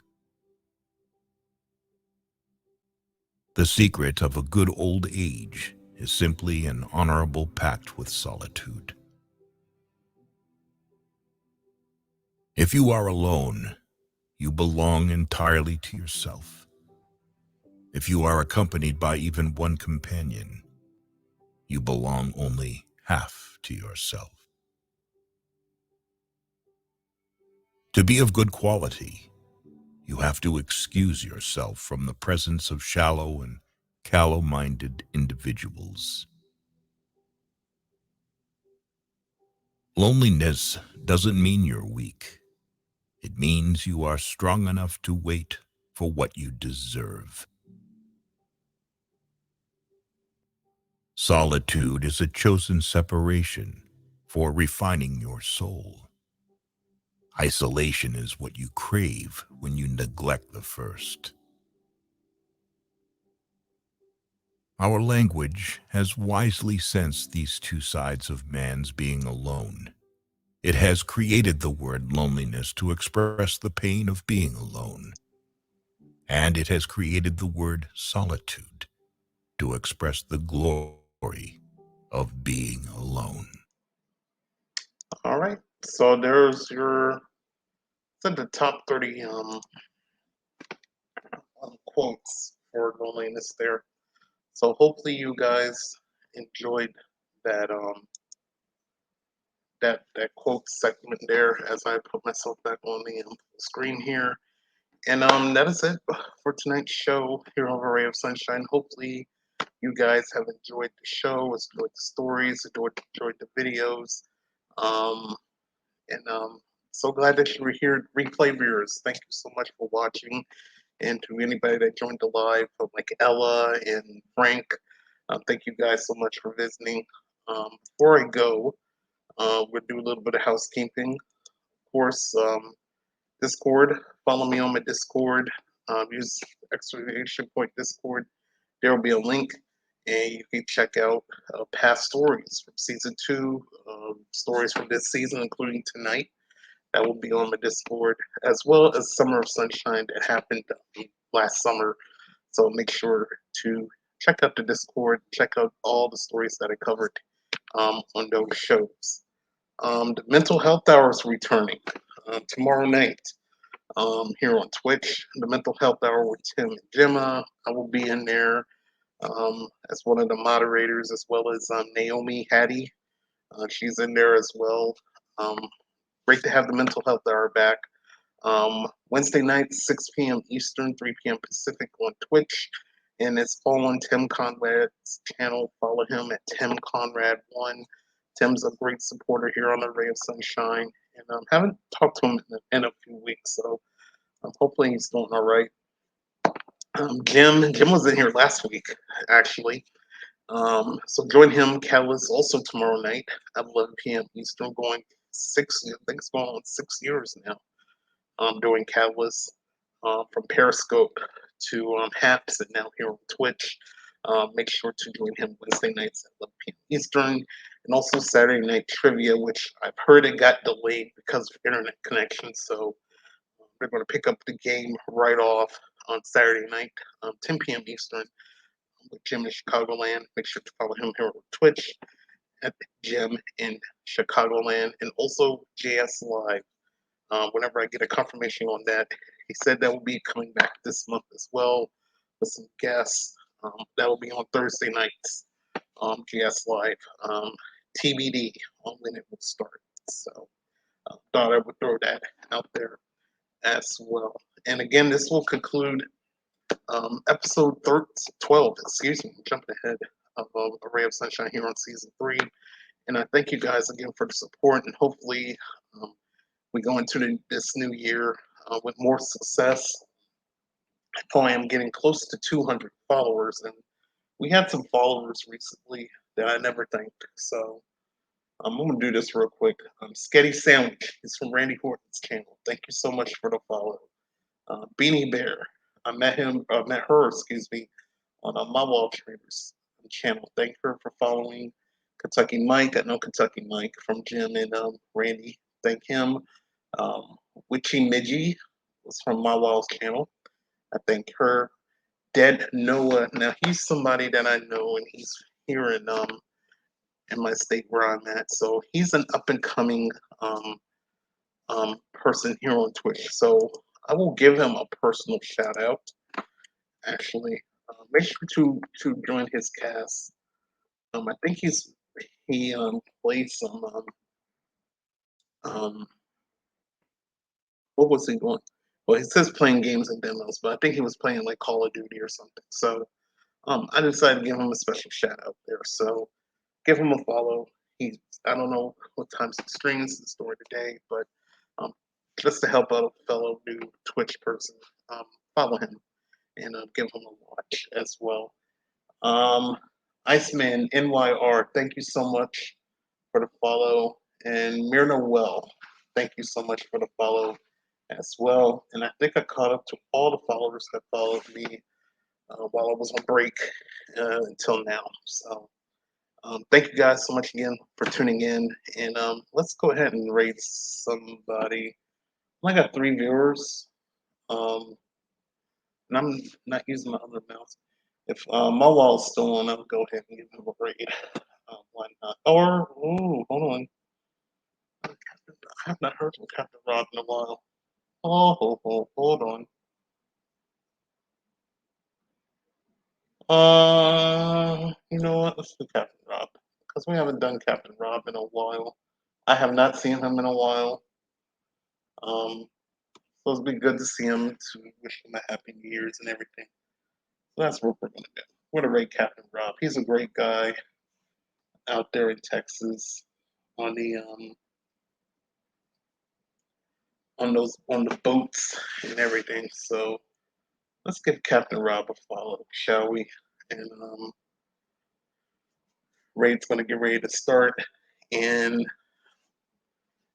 The secret of a good old age is simply an honorable pact with solitude. If you are alone, you belong entirely to yourself. If you are accompanied by even one companion, you belong only half to yourself. To be of good quality, you have to excuse yourself from the presence of shallow and callow-minded individuals. Loneliness doesn't mean you're weak. It means you are strong enough to wait for what you deserve. Solitude is a chosen separation for refining your soul. Isolation is what you crave when you neglect the first. Our language has wisely sensed these two sides of man's being alone. It has created the word loneliness to express the pain of being alone. And it has created the word solitude to express the glory of being alone. All right. So there's your the top 30 quotes for loneliness there. So hopefully you guys enjoyed that that quote segment there as I put myself back on the screen here. And that is it for tonight's show here on Ray of Sunshine. Hopefully you guys have enjoyed the show, enjoyed the stories, enjoyed the videos. Um, and so glad that you were here, replay viewers. Thank you so much for watching. And to anybody that joined the live, like Ella and Frank, thank you guys so much for visiting. Before I go, we'll do a little bit of housekeeping. Of course, Discord, follow me on my Discord. Use exclamation point Discord. There will be a link, and you can check out past stories from season 2, stories from this season, including tonight. That will be on the Discord, as well as Summer of Sunshine that happened last summer. So make sure to check out the Discord, check out all the stories that I covered on those shows. The Mental Health Hour is returning tomorrow night here on Twitch. The Mental Health Hour with Tim and Gemma. I will be in there as one of the moderators, as well as Naomi Hattie. She's in there as well. Great to have the Mental Health Hour back. Wednesday night, 6 p.m. Eastern, 3 p.m. Pacific on Twitch. And it's all on Tim Conrad's channel. Follow him at Tim Conrad1. Tim's a great supporter here on the Ray of Sunshine. And haven't talked to him in a few weeks, so hopefully he's doing all right. Jim was in here last week, actually. So join him, Catalyst, also tomorrow night at 11 p.m. Eastern, going 6, I think it's going on 6 years now. Doing Catalyst from Periscope to Haps and now here on Twitch. Make sure to join him Wednesday nights at 11 p.m. Eastern, and also Saturday Night Trivia, which I've heard it got delayed because of internet connection. So we're going to pick up the game right off on Saturday night, 10 p.m. Eastern, with Jim in Chicagoland. Make sure to follow him here on Twitch at Jim in Chicagoland, and also JS Live. Whenever I get a confirmation on that, he said that will be coming back this month as well with some guests. That will be on Thursday nights, JS Live. TBD on when it will start. So thought I would throw that out there as well. And again, this will conclude episode 12, excuse me, jumping ahead of A Ray of Sunshine here on season 3. And I thank you guys again for the support, and hopefully we go into this new year with more success. I know I am getting close to 200 followers, and we had some followers recently that I never thanked. So I'm going to do this real quick. Sketty Sandwich, he's from Randy Horton's channel. Thank you so much for the follow. Beanie Bear, I met her, on My Wall Traders channel. Thank her for following. Kentucky Mike, I know Kentucky Mike from Jim and Randy. Thank him. Witchy Midgie was from My Wall's channel. I thank her. Dead Noah. Now he's somebody that I know, and he's here in my state where I'm at. So he's an up and coming person here on Twitch. So I will give him a personal shout out. Actually, make sure to join his cast. I think he played some um what was he doing? Well, he says playing games and demos, but I think he was playing like Call of Duty or something. So I decided to give him a special shout out there. So give him a follow. He's I don't know what times he streams his story today, but um, just to help out a fellow new Twitch person, follow him and give him a watch as well. Iceman NYR, thank you so much for the follow, and Myrna Well, thank you so much for the follow as well. And I think I caught up to all the followers that followed me while I was on break until now. So thank you guys so much again for tuning in. And let's go ahead and rate somebody. I got 3 viewers, and I'm not using my other mouse. If my wall's still on, I'll go ahead and give him a rate. Why not? Or, ooh, hold on. I have not heard from Captain Rob in a while. Hold on. You know what? Let's do Captain Rob because we haven't done Captain Rob in a while. I have not seen him in a while. So it'd be good to see him to wish him a happy New Year's and everything. So that's what we're gonna do. We're gonna rate Captain Rob. He's a great guy out there in Texas on the on the boats and everything. So let's give Captain Rob a follow, shall we? And raid's gonna get ready to start. And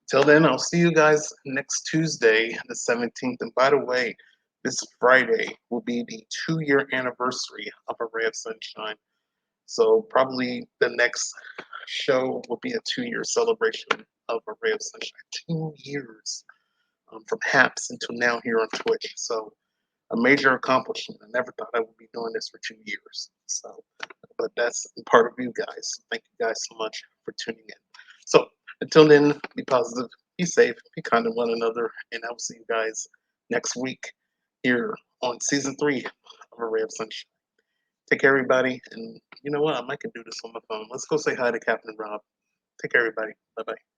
till then, I'll see you guys next Tuesday, the 17th. And by the way, this Friday will be the 2-year anniversary of A Ray of Sunshine. So probably the next show will be a 2-year celebration of A Ray of Sunshine. 2 years from HAPS until now here on Twitch. So a major accomplishment. I never thought I would be doing this for 2 years. So, but that's part of you guys. Thank you guys so much for tuning in. So until then, be positive, be safe, be kind to one another, and I will see you guys next week here on season 3 of A Ray of Sunshine. Take care, everybody. And you know what? I might can do this on my phone. Let's go say hi to Captain Rob. Take care, everybody. Bye bye.